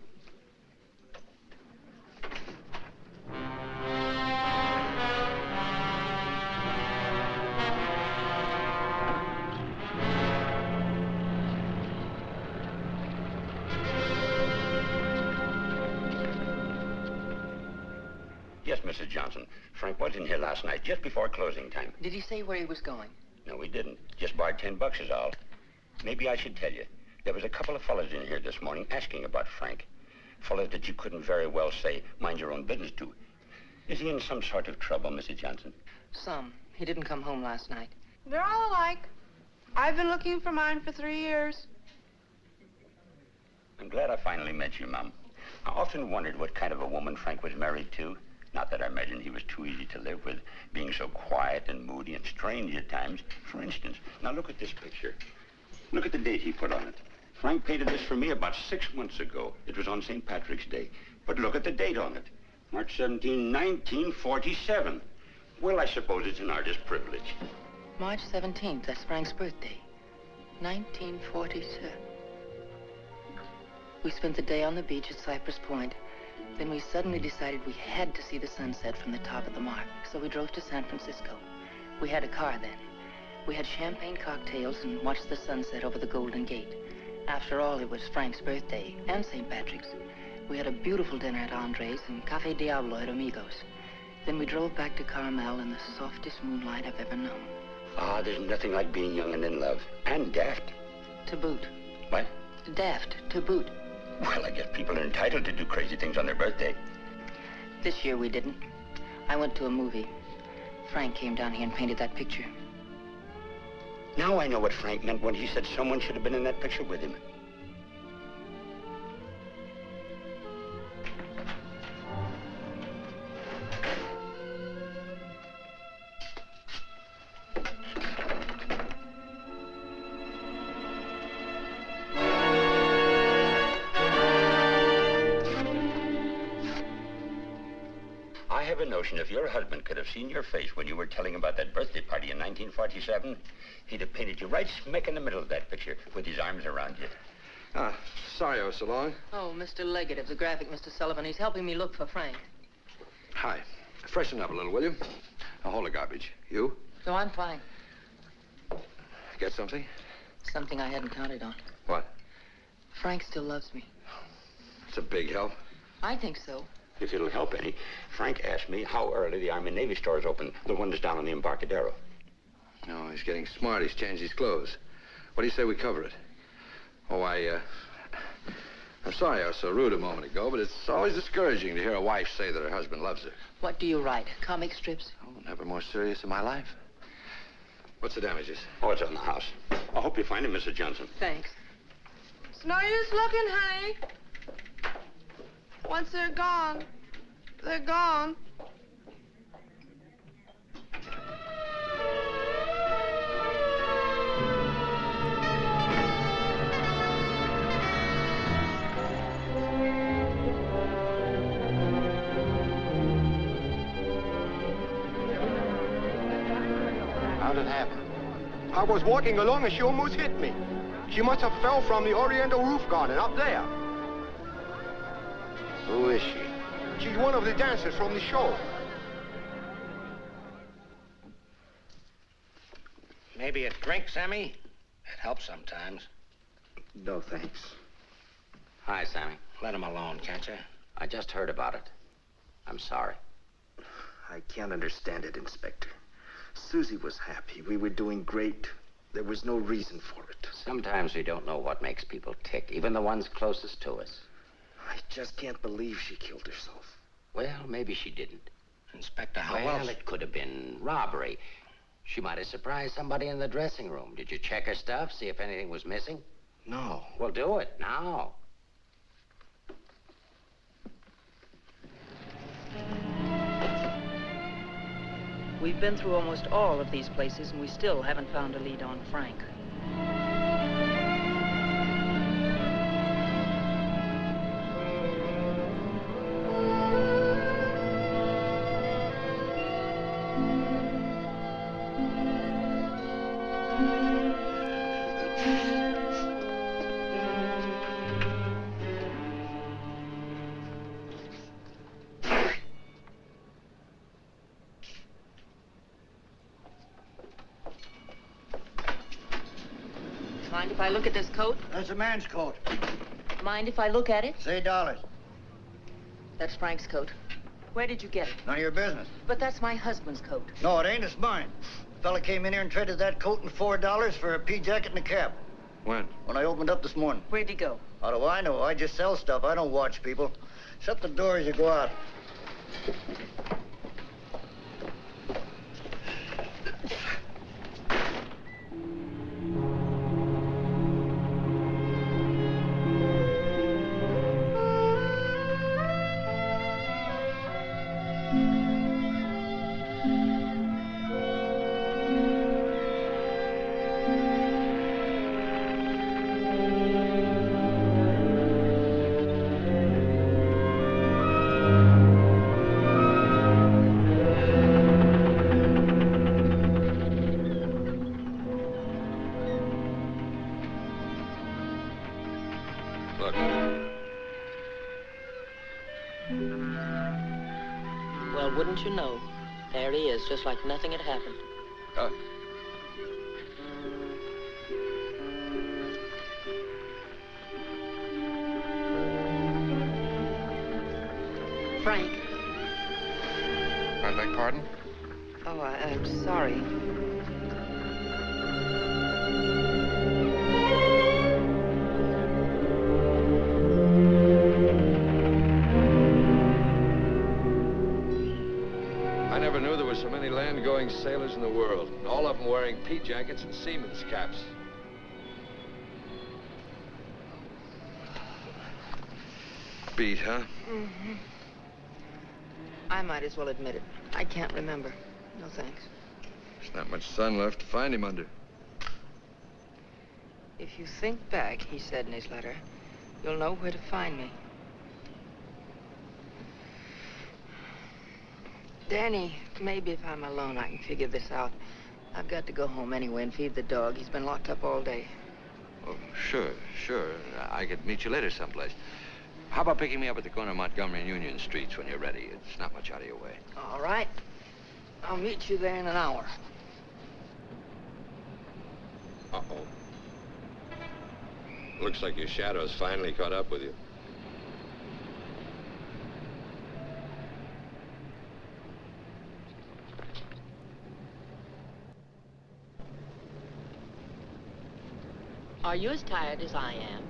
Yes, Mrs. Johnson. Frank was in here last night, just before closing time. Did he say where he was going? No, he didn't. Just borrowed $10 is all. Maybe I should tell you. There was a couple of fellas in here this morning asking about Frank. Fellas that you couldn't very well say, mind your own business to. Is he in some sort of trouble, Mrs. Johnson? Some. He didn't come home last night. They're all alike. I've been looking for mine for 3 years. I'm glad I finally met you, Mom. I often wondered what kind of a woman Frank was married to. Not that I imagined he was too easy to live with, being so quiet and moody and strange at times. For instance, now look at this picture. Look at the date he put on it. Frank painted this for me about 6 months ago. It was on St. Patrick's Day. But look at the date on it. March 17, 1947. Well, I suppose it's an artist's privilege. March 17th, that's Frank's birthday. 1947. We spent the day on the beach at Cypress Point. Then we suddenly decided we had to see the sunset from the top of the mark. So we drove to San Francisco. We had a car then. We had champagne cocktails and watched the sunset over the Golden Gate. After all, it was Frank's birthday and St. Patrick's. We had a beautiful dinner at Andre's and Cafe Diablo at Amigos. Then we drove back to Carmel in the softest moonlight I've ever known. Ah, there's nothing like being young and in love. And daft. To boot. What? Daft, to boot. Well, I guess people are entitled to do crazy things on their birthday. This year we didn't. I went to a movie. Frank came down here and painted that picture. Now I know what Frank meant when he said someone should have been in that picture with him. I have a notion if your husband could have seen your face when you were telling about that birthday party in 1947, he'd have painted you right smack in the middle of that picture with his arms around you. Sorry I was so long. Oh, Mr. Leggett of the graphic, Mr. Sullivan. He's helping me look for Frank. Hi. Freshen up a little, will you? Now, hold the garbage. You? No, I'm fine. Get something? Something I hadn't counted on. What? Frank still loves me. It's a big help. I think so. If it'll help any, Frank asked me how early the Army and Navy store is open, the one that's down on the Embarcadero. No, he's getting smart. He's changed his clothes. What do you say we cover it? Oh, I'm sorry I was so rude a moment ago, but it's always discouraging to hear a wife say that her husband loves her. What do you write? Comic strips? Oh, never more serious in my life. What's the damages? Oh, it's on the house. I hope you find him, Mrs. Johnson. Thanks. It's no use looking, honey. Once they're gone, they're gone. How'd it happen? I was walking along and she almost hit me. She must have fell from the Oriental roof garden up there. Who is she? She's one of the dancers from the show. Maybe a drink, Sammy? It helps sometimes. No, thanks. Hi, Sammy. Let him alone, can't you? I just heard about it. I'm sorry. I can't understand it, Inspector. Susie was happy. We were doing great. There was no reason for it. Sometimes we don't know what makes people tick, even the ones closest to us. I just can't believe she killed herself. Well, maybe she didn't. Inspector, how Well, else? it could have been robbery. She might have surprised somebody in the dressing room. Did you check her stuff, see if anything was missing? No. Well, do it now. We've been through almost all of these places, and we still haven't found a lead on Frank. Mind if I look at this coat? That's a man's coat. Mind if I look at it? Say dollars. That's Frank's coat. Where did you get it? None of your business. But that's my husband's coat. No, it ain't. It's mine. Fella came in here and traded that coat and $4 for a pea jacket and a cap. When? When I opened up this morning. Where'd he go? How do I know? I just sell stuff. I don't watch people. Shut the door as you go out. Look. Well, wouldn't you know? There he is, just like nothing had happened. Frank. I beg pardon? Oh, I'm sorry. I never knew there were so many land-going sailors in the world. All of them wearing pea jackets and seamen's caps. Beat, huh? Mm-hmm. I might as well admit it. I can't remember. No thanks. There's not much sun left to find him under. If you think back, he said in his letter, you'll know where to find me. Danny, maybe if I'm alone, I can figure this out. I've got to go home anyway and feed the dog. He's been locked up all day. Oh, sure. I could meet you later someplace. How about picking me up at the corner of Montgomery and Union Streets when you're ready? It's not much out of your way. All right. I'll meet you there in an hour. Uh-oh. Looks like your shadow's finally caught up with you. Are you as tired as I am?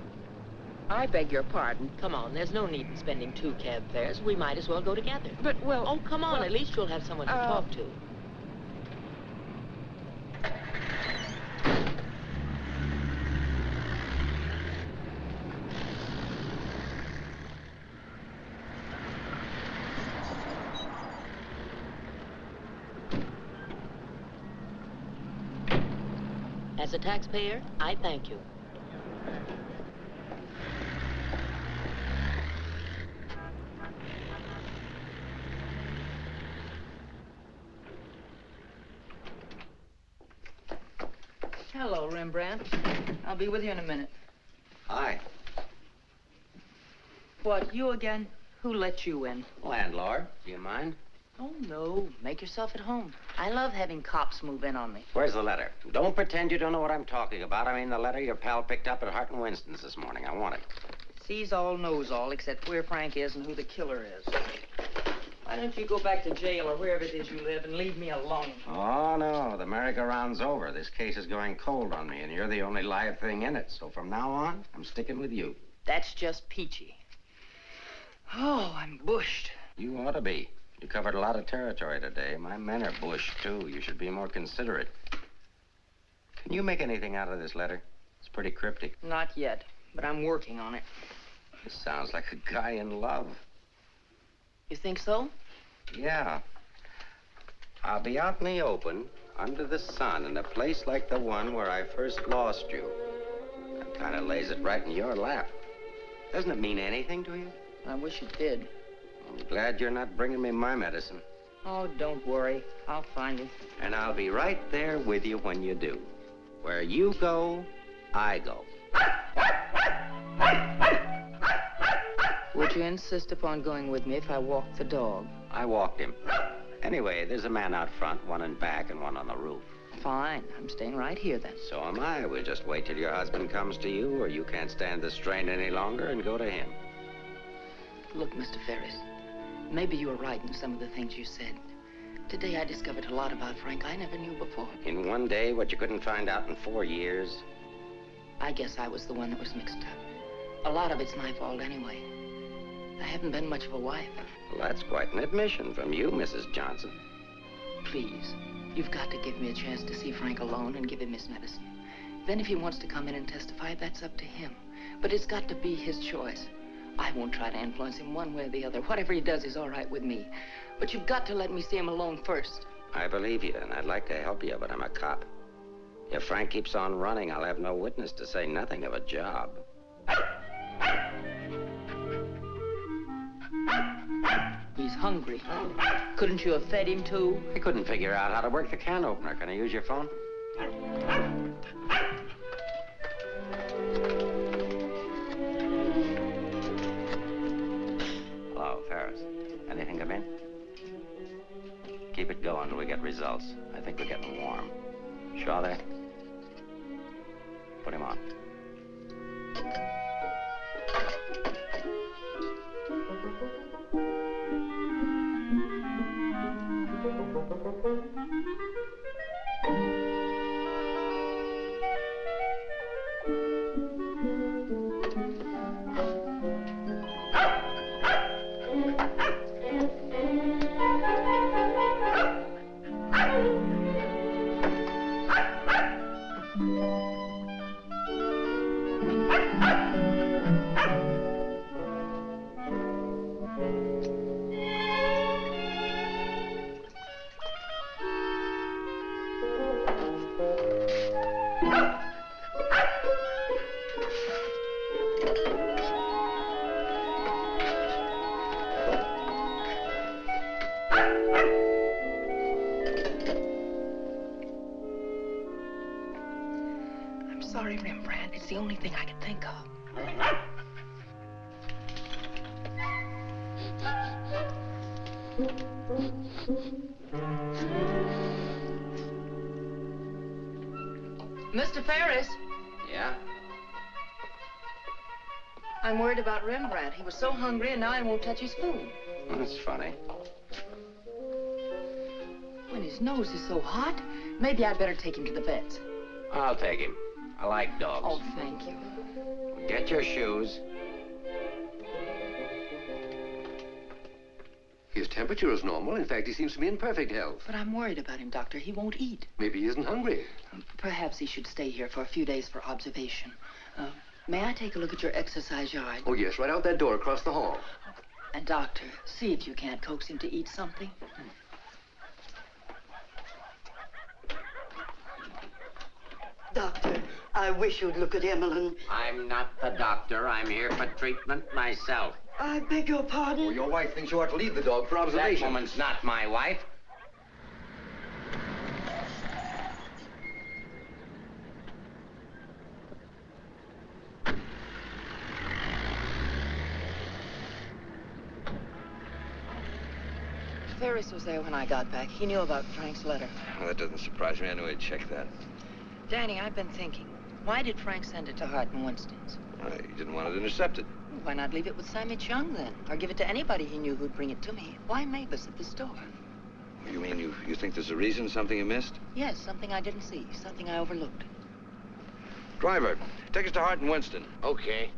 I beg your pardon. Come on, there's no need in spending 2 cab fares. We might as well go together. But, well... Oh, come on. Well, at least you'll have someone to talk to. As a taxpayer, I thank you. Hello, Rembrandt. I'll be with you in a minute. Hi. What, you again? Who let you in? Landlord, do you mind? Oh, no. Make yourself at home. I love having cops move in on me. Where's the letter? Don't pretend you don't know what I'm talking about. I mean the letter your pal picked up at Hart and Winston's this morning. I want it. Sees all, knows all, except where Frank is and who the killer is. Why don't you go back to jail or wherever it is you live and leave me alone? Oh, no. The merry-go-round's over. This case is going cold on me, and you're the only live thing in it. So from now on, I'm sticking with you. That's just peachy. Oh, I'm bushed. You ought to be. You covered a lot of territory today. My men are bushed, too. You should be more considerate. Can you make anything out of this letter? It's pretty cryptic. Not yet, but I'm working on it. This sounds like a guy in love. You think so? Yeah. I'll be out in the open, under the sun, in a place like the one where I first lost you. That kind of lays it right in your lap. Doesn't it mean anything to you? I wish it did. I'm glad you're not bringing me my medicine. Oh, don't worry. I'll find you. And I'll be right there with you when you do. Where you go, I go. Would you insist upon going with me if I walked the dog? I walked him. Anyway, there's a man out front, one in back, and one on the roof. Fine. I'm staying right here, then. So am I. We'll just wait till your husband comes to you, or you can't stand the strain any longer, and go to him. Look, Mr. Ferris, maybe you were right in some of the things you said. Today I discovered a lot about Frank I never knew before. In one day, what you couldn't find out in 4 years? I guess I was the one that was mixed up. A lot of it's my fault anyway. I haven't been much of a wife. Well, that's quite an admission from you, Mrs. Johnson. Please, you've got to give me a chance to see Frank alone and give him his medicine. Then if he wants to come in and testify, that's up to him. But it's got to be his choice. I won't try to influence him one way or the other. Whatever he does is all right with me. But you've got to let me see him alone first. I believe you, and I'd like to help you, but I'm a cop. If Frank keeps on running, I'll have no witness, to say nothing of a job. He's hungry. Couldn't you have fed him, too? I couldn't figure out how to work the can opener. Can I use your phone? Hello, Ferris. Anything come in? Keep it going till we get results. I think we're getting warm. Shaw there? Put him on. I'm sorry, Rembrandt. It's the only thing I could think of. Mr. Ferris, Yeah? I'm worried about Rembrandt. He was so hungry and now he won't touch his food. That's funny. When his nose is so hot, maybe I'd better take him to the vet's. I'll take him. I like dogs. Oh, thank you. Get your shoes. His temperature is normal. In fact, he seems to be in perfect health. But I'm worried about him, Doctor. He won't eat. Maybe he isn't hungry. Perhaps he should stay here for a few days for observation. May I take a look at your exercise yard? Oh, yes, right out that door across the hall. And, Doctor, see if you can't coax him to eat something. Doctor, I wish you'd look at Emmeline. I'm not the doctor. I'm here for treatment myself. I beg your pardon? Well, your wife thinks you ought to leave the dog for observation. That woman's not my wife. Ferris was there when I got back. He knew about Frank's letter. Well, that doesn't surprise me. I knew he'd check that. Danny, I've been thinking. Why did Frank send it to Hart and Winston's? He didn't want it intercepted. Why not leave it with Sammy Chung, then? Or give it to anybody he knew who'd bring it to me? Why Mavis at the store? You mean you think there's a reason, something you missed? Yes, something I didn't see, something I overlooked. Driver, take us to Hart and Winston. Okay.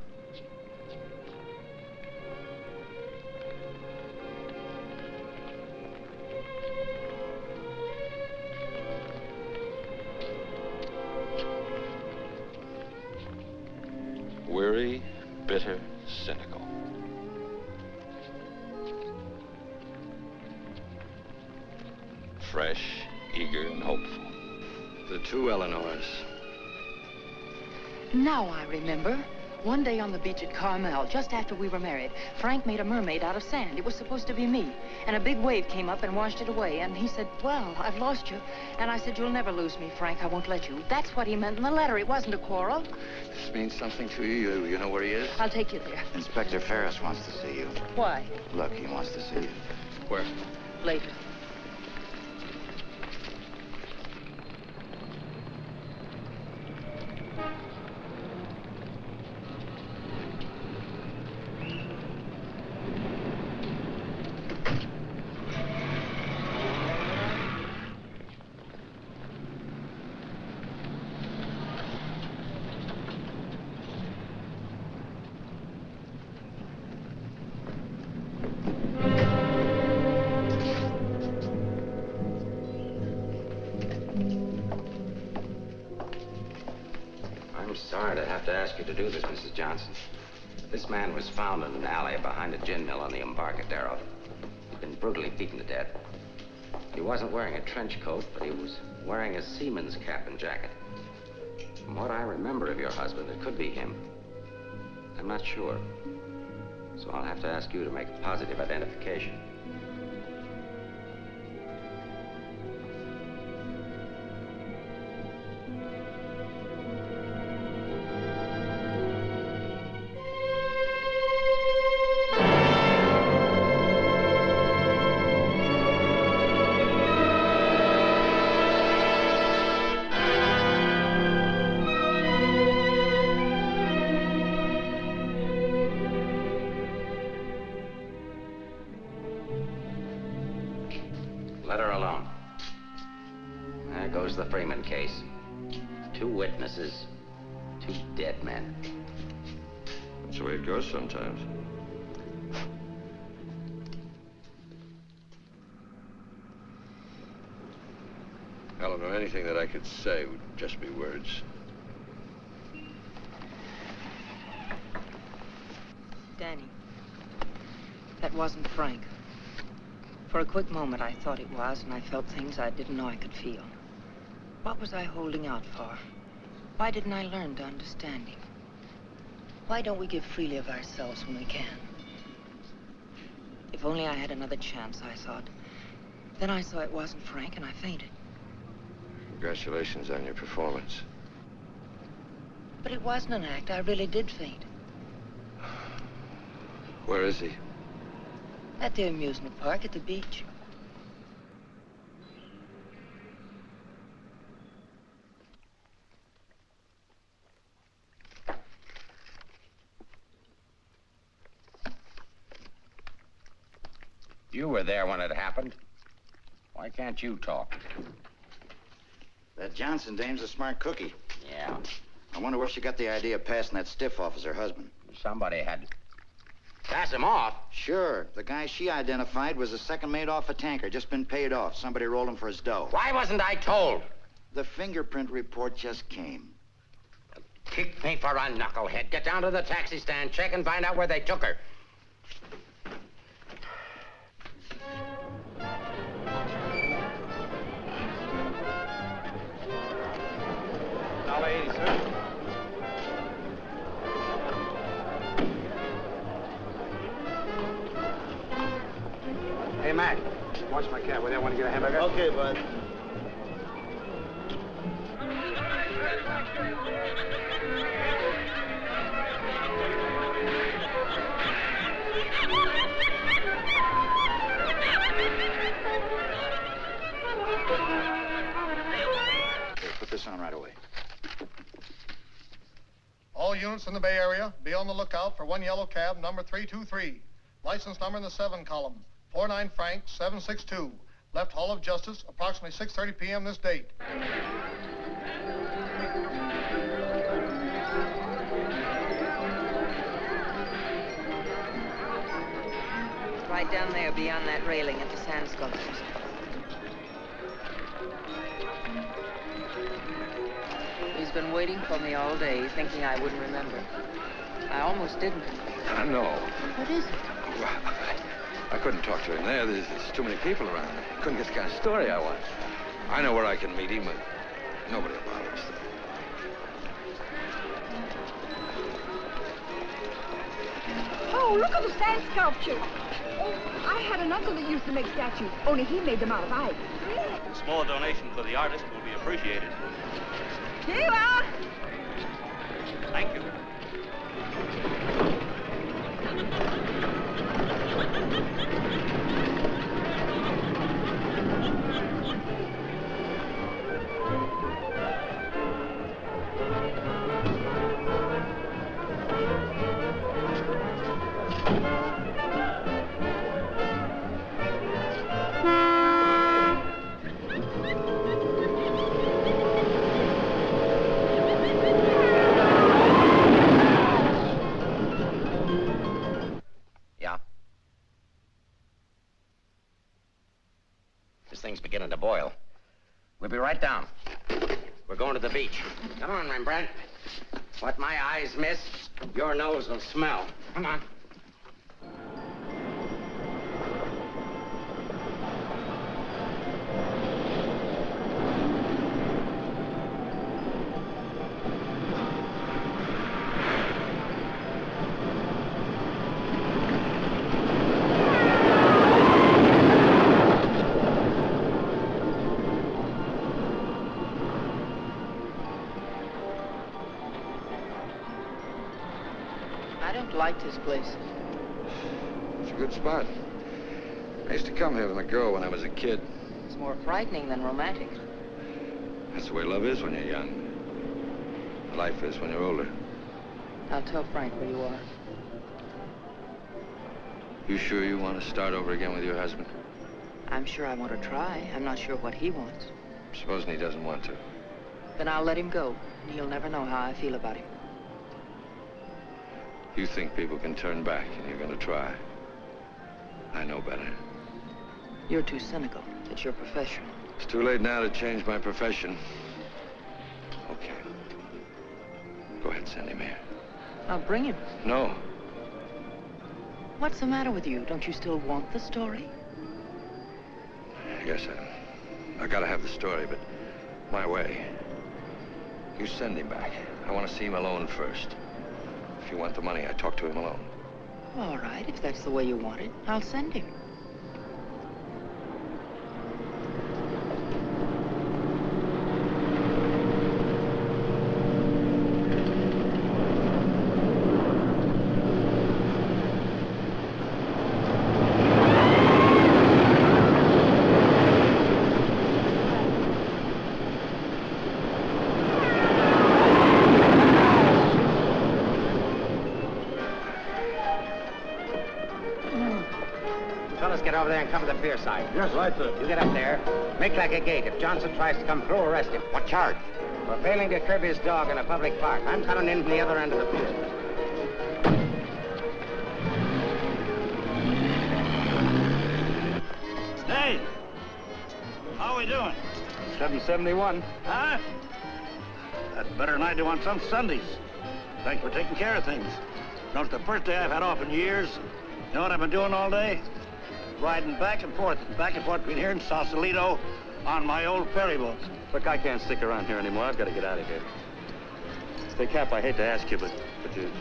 Weary, bitter, cynical. Fresh, eager, and hopeful. The two Eleanors. Now I remember. One day on the beach at Carmel, just after we were married, Frank made a mermaid out of sand. It was supposed to be me. And a big wave came up and washed it away. And he said, well, I've lost you. And I said, you'll never lose me, Frank. I won't let you. That's what he meant in the letter. It wasn't a quarrel. This means something to you. You know where he is? I'll take you there. Inspector Ferris wants to see you. Why? Look, he wants to see you. Where? Later. I'm sorry to have to ask you to do this, Mrs. Johnson. This man was found in an alley behind a gin mill on the Embarcadero. He'd been brutally beaten to death. He wasn't wearing a trench coat, but he was wearing a seaman's cap and jacket. From what I remember of your husband, it could be him. I'm not sure. So I'll have to ask you to make a positive identification. Let her alone. There goes the Freeman case. 2 witnesses, 2 dead men. That's the way it goes sometimes. Eleanor, anything that I could say would just be words. Danny, that wasn't Frank. For a quick moment, I thought it was, and I felt things I didn't know I could feel. What was I holding out for? Why didn't I learn to understand him? Why don't we give freely of ourselves when we can? If only I had another chance, I thought. Then I saw it wasn't Frank, and I fainted. Congratulations on your performance. But it wasn't an act. I really did faint. Where is he? At the amusement park at the beach. You were there when it happened. Why can't you talk? That Johnson dame's a smart cookie. Yeah. I wonder where she got the idea of passing that stiff off as her husband. Somebody had to pass him off. Sure. The guy she identified was a second mate off a tanker, just been paid off. Somebody rolled him for his dough. Why wasn't I told? The fingerprint report just came. Kick me for a knucklehead. Get down to the taxi stand, check and find out where they took her. $1.80, sir. Hey, Mac, watch my cab. Will you want to get a hamburger? Okay, bud. Okay, put this on right away. All units in the Bay Area, be on the lookout for one yellow cab, number 323. License number in the 7 column, 49 Frank 762. Left Hall of Justice, approximately 6:30 p.m. this date. Right down there beyond that railing at the sand sculptures. He's been waiting for me all day, thinking I wouldn't remember. I almost didn't. I know. What is it? Well, I couldn't talk to him there. There's too many people around. I couldn't get the kind of story I want. I know where I can meet him, but nobody will bother us. Oh, look at the sand sculpture. Oh, I had an uncle that used to make statues, only he made them out of ice. A small donation for the artist will be appreciated. Here you are. Thank you. Thing's beginning to boil. We'll be right down. We're going to the beach. Come on, Rembrandt. What my eyes miss, your nose will smell. Come on. Liked his place. It's a good spot. I used to come here with my girl when I was a kid. It's more frightening than romantic. That's the way love is when you're young. Life is when you're older. I'll tell Frank where you are. You sure you want to start over again with your husband? I'm sure I want to try. I'm not sure what he wants. Supposing he doesn't want to. Then I'll let him go. He'll never know how I feel about him. You think people can turn back, and you're going to try. I know better. You're too cynical. It's your profession. It's too late now to change my profession. Okay. Go ahead, send him here. I'll bring him. No. What's the matter with you? Don't you still want the story? Yes, I gotta have the story, but my way. You send him back. I want to see him alone first. If you want the money, I talk to him alone. All right, if that's the way you want it, I'll send him. over there and cover the pier side. Yes, right, sir. You get up there. Make like a gate. If Johnson tries to come through, arrest him. What charge? For failing to curb his dog in a public park. I'm coming in from the other end of the pier. Hey! How are we doing? 771. Huh? That's better than I do on some Sundays. Thanks for taking care of things. You know, it's the first day I've had off in years. You know what I've been doing all day? Riding back and forth between here and Sausalito on my old ferry boat. Look, I can't stick around here anymore. I've got to get out of here. Say, Cap, I hate to ask you, but you...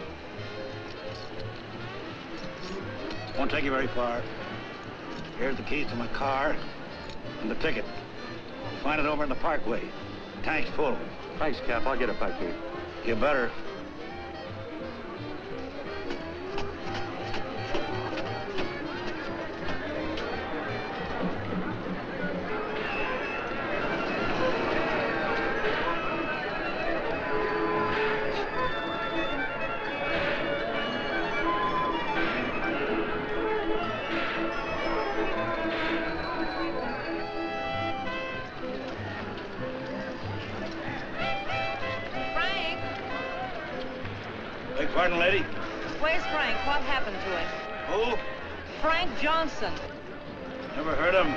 Won't take you very far. Here's the keys to my car and the ticket. Find it over in the parkway. Tank's full. Thanks, Cap. I'll get it back to you. You better. Pardon, lady? Where's Frank? What happened to him? Who? Frank Johnson. Never heard of him.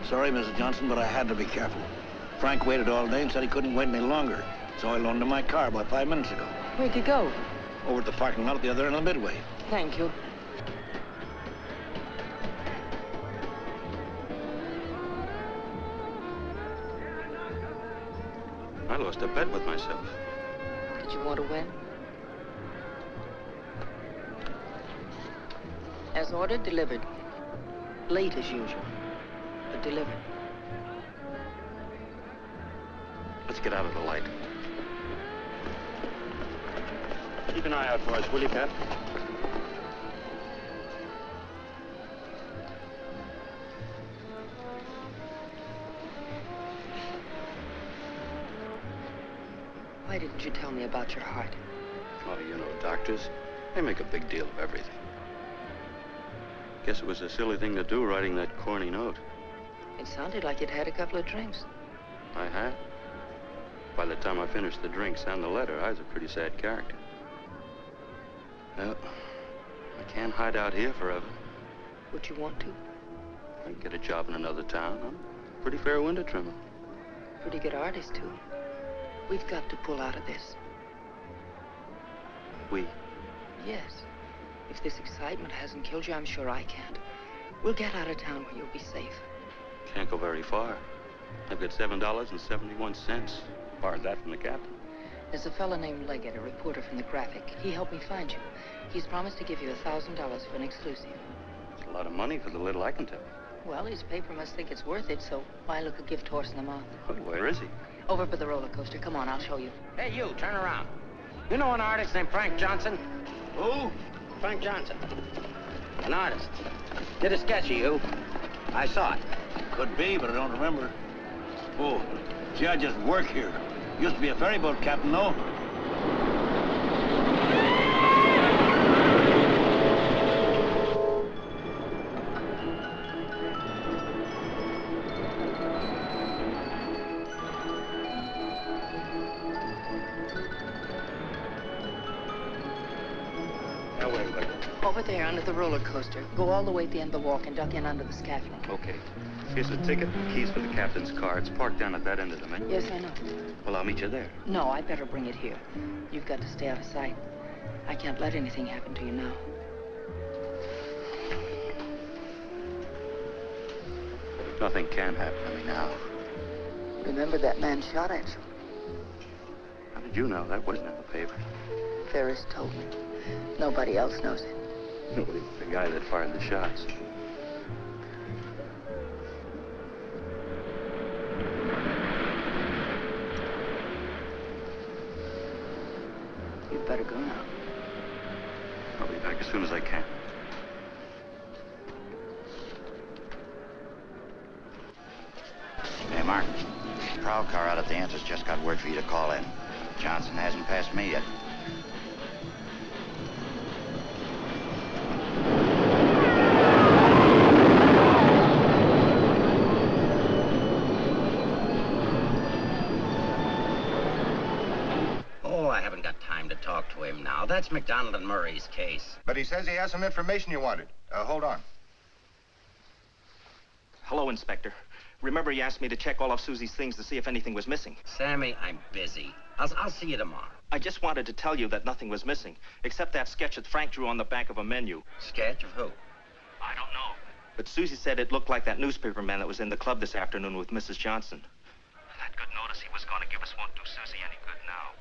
Sorry, Mrs. Johnson, but I had to be careful. Frank waited all day and said he couldn't wait any longer. So I loaned him my car about 5 minutes ago. Where'd you go? Over at the parking lot at the other end of the Midway. Thank you. I lost a bet with myself. Did you want to win? As ordered, delivered. Late as usual, but delivered. Let's get out of the light. Keep an eye out for us, will you, Cap? Why didn't you tell me about your heart? Oh, you know, doctors, they make a big deal of everything. Guess it was a silly thing to do, writing that corny note. It sounded like you'd had a couple of drinks. I had. By the time I finished the drinks and the letter, I was a pretty sad character. Well, I can't hide out here forever. Would you want to? I can get a job in another town. I'm a pretty fair window trimmer. Pretty good artist, too. We've got to pull out of this. We? Yes. If this excitement hasn't killed you, I'm sure I can't. We'll get out of town where you'll be safe. Can't go very far. I've got $7.71. Borrowed that from the captain. There's a fellow named Leggett, a reporter from the Graphic. He helped me find you. He's promised to give you $1,000 for an exclusive. It's a lot of money for the little I can tell. Well, his paper must think it's worth it, so why look a gift horse in the mouth? Well, where is he? Over by the roller coaster. Come on, I'll show you. Hey, you, turn around. You know an artist named Frank Johnson? Who? Frank Johnson. An artist. Did a sketch of you. I saw it. Could be, but I don't remember. Oh, gee, I just work here. Used to be a ferry boat captain, though. Now, where do I go? Over there, under the roller coaster. Go all the way at the end of the walk and duck in under the scaffolding. Okay. Here's the ticket, keys for the captain's car. It's parked down at that end of the main. Yes, I know. Well, I'll meet you there. No, I'd better bring it here. You've got to stay out of sight. I can't let anything happen to you now. Nothing can happen to me now. Remember that man shot at you? How did you know? That wasn't in the paper. Ferris told me. Nobody else knows it. Nobody but the guy that fired the shots. You'd better go now. I'll be back as soon as I can. prowl car out at the Answers just got word for you to call in. Johnson hasn't passed me yet. Oh, I haven't got time to talk to him now. That's McDonald and Murray's case. But he says he has some information you wanted. Hold on. Hello, Inspector. Remember you asked me to check all of Susie's things to see if anything was missing? Sammy, I'm busy. I'll see you tomorrow. I just wanted to tell you that nothing was missing, except that sketch that Frank drew on the back of a menu. Sketch of who? I don't know. But Susie said it looked like that newspaper man that was in the club this afternoon with Mrs. Johnson. I had good notice he was going to give us won't do Susie any good now.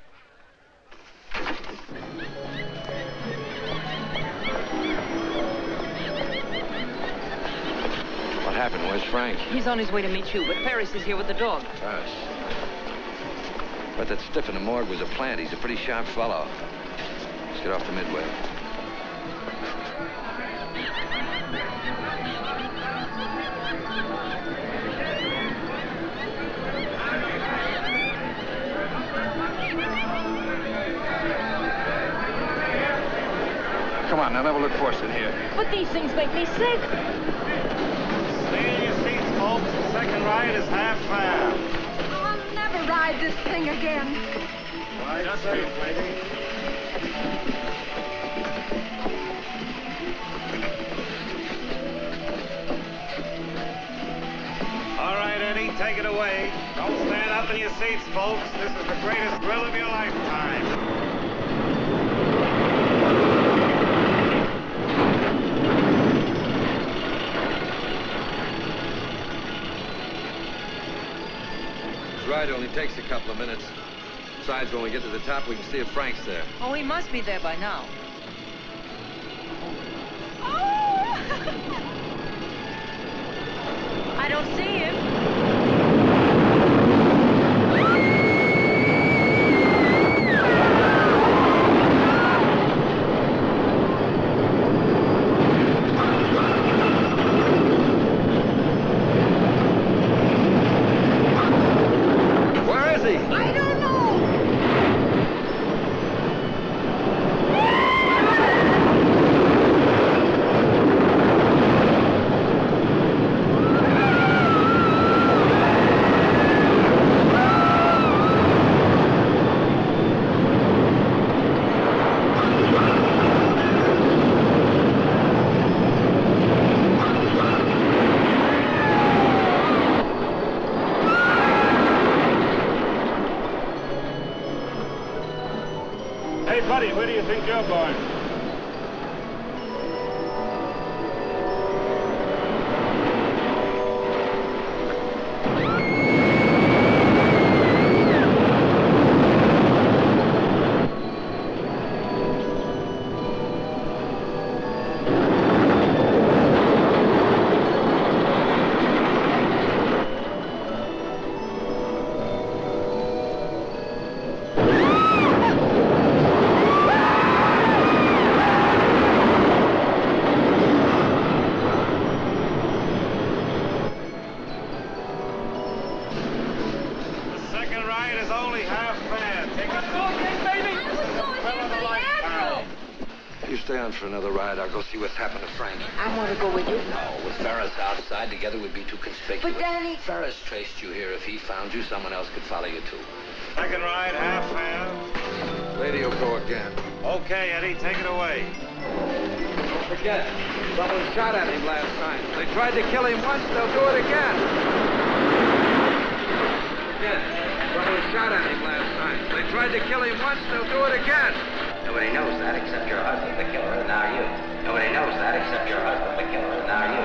What happened? Where's Frank? He's on his way to meet you, but Ferris is here with the dog. Ferris. But that stiff in the morgue was a plant. He's a pretty sharp fellow. Let's get off the Midway. Come on, now, never look for us in here. But these things make me sick. Stay in your seats, folks. The second ride is half fare. I'll never ride this thing again. Right, just safe, lady. All right, Eddie, take it away. Don't stand up in your seats, folks. This is the greatest thrill of your lifetime. This ride only takes a couple of minutes. Besides, when we get to the top, we can see if Frank's there. Oh, he must be there by now. I don't see him. Where is he? I don't know. Hey, buddy, where do you think you're going? You stay on for another ride. I'll go see what's happened to Frank. I want to go with you. No, with Ferris outside, together we'd be too conspicuous. But, Danny... Ferris traced you here. If he found you, someone else could follow you, too. Second ride, half fare. Lady will go again. Okay, Eddie, take it away. Don't forget, someone shot at him last night. They tried to kill him once, they'll do it again. Again, someone shot at him last night. They tried to kill him once, they'll do it again. Nobody knows that except your husband, the killer, and now you. Nobody knows that except your husband, the killer, and now you.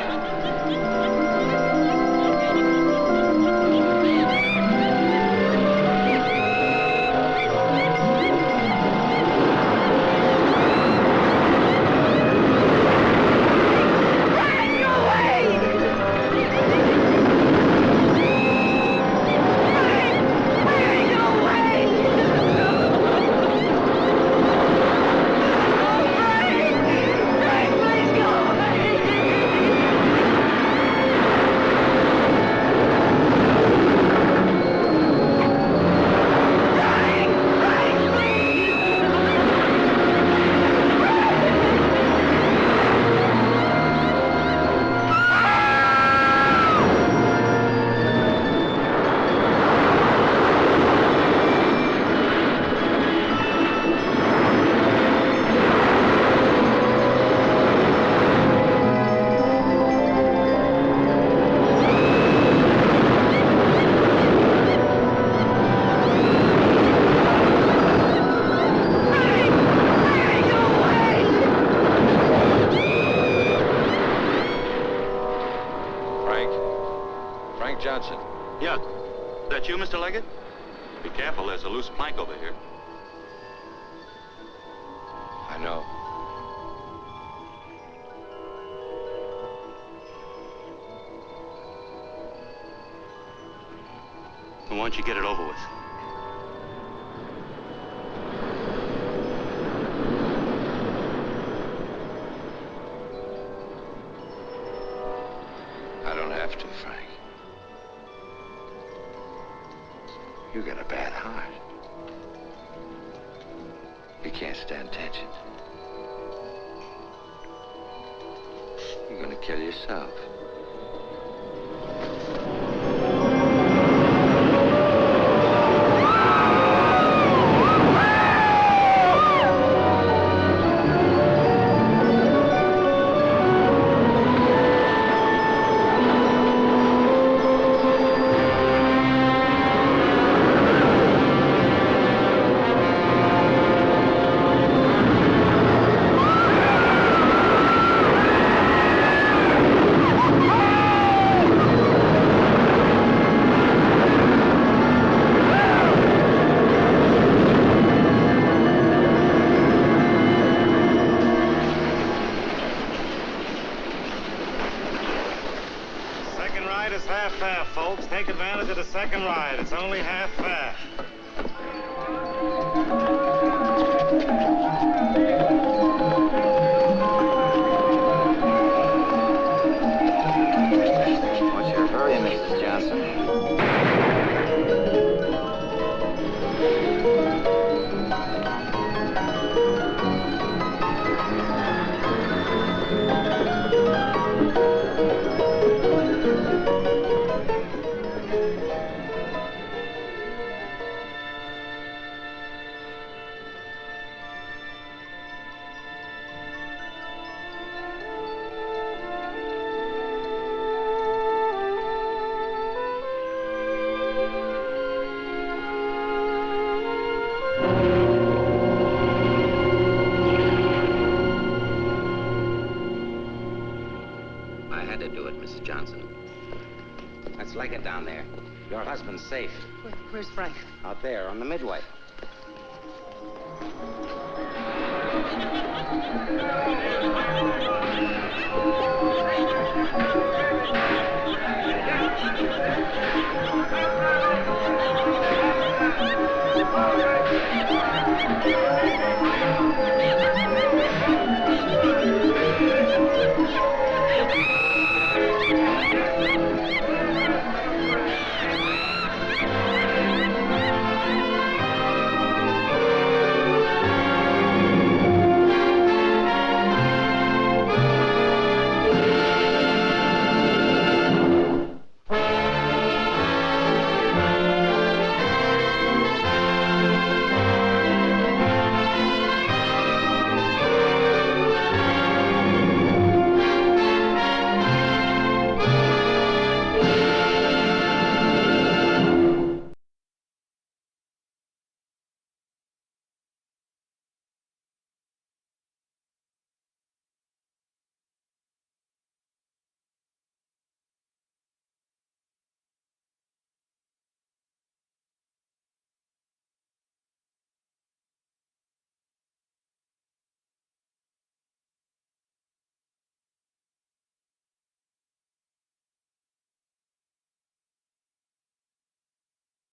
Be careful, there's a loose plank over here. I know. Why don't you get it over with? I don't have to, Frank. You got a bad heart. You can't stand tension. You're gonna kill yourself. Take advantage of the second ride. It's only half fare. What's your hurry, Mrs. Johnson? That's Leggett down there. Your husband's safe. Where's Frank? Out there on the midway.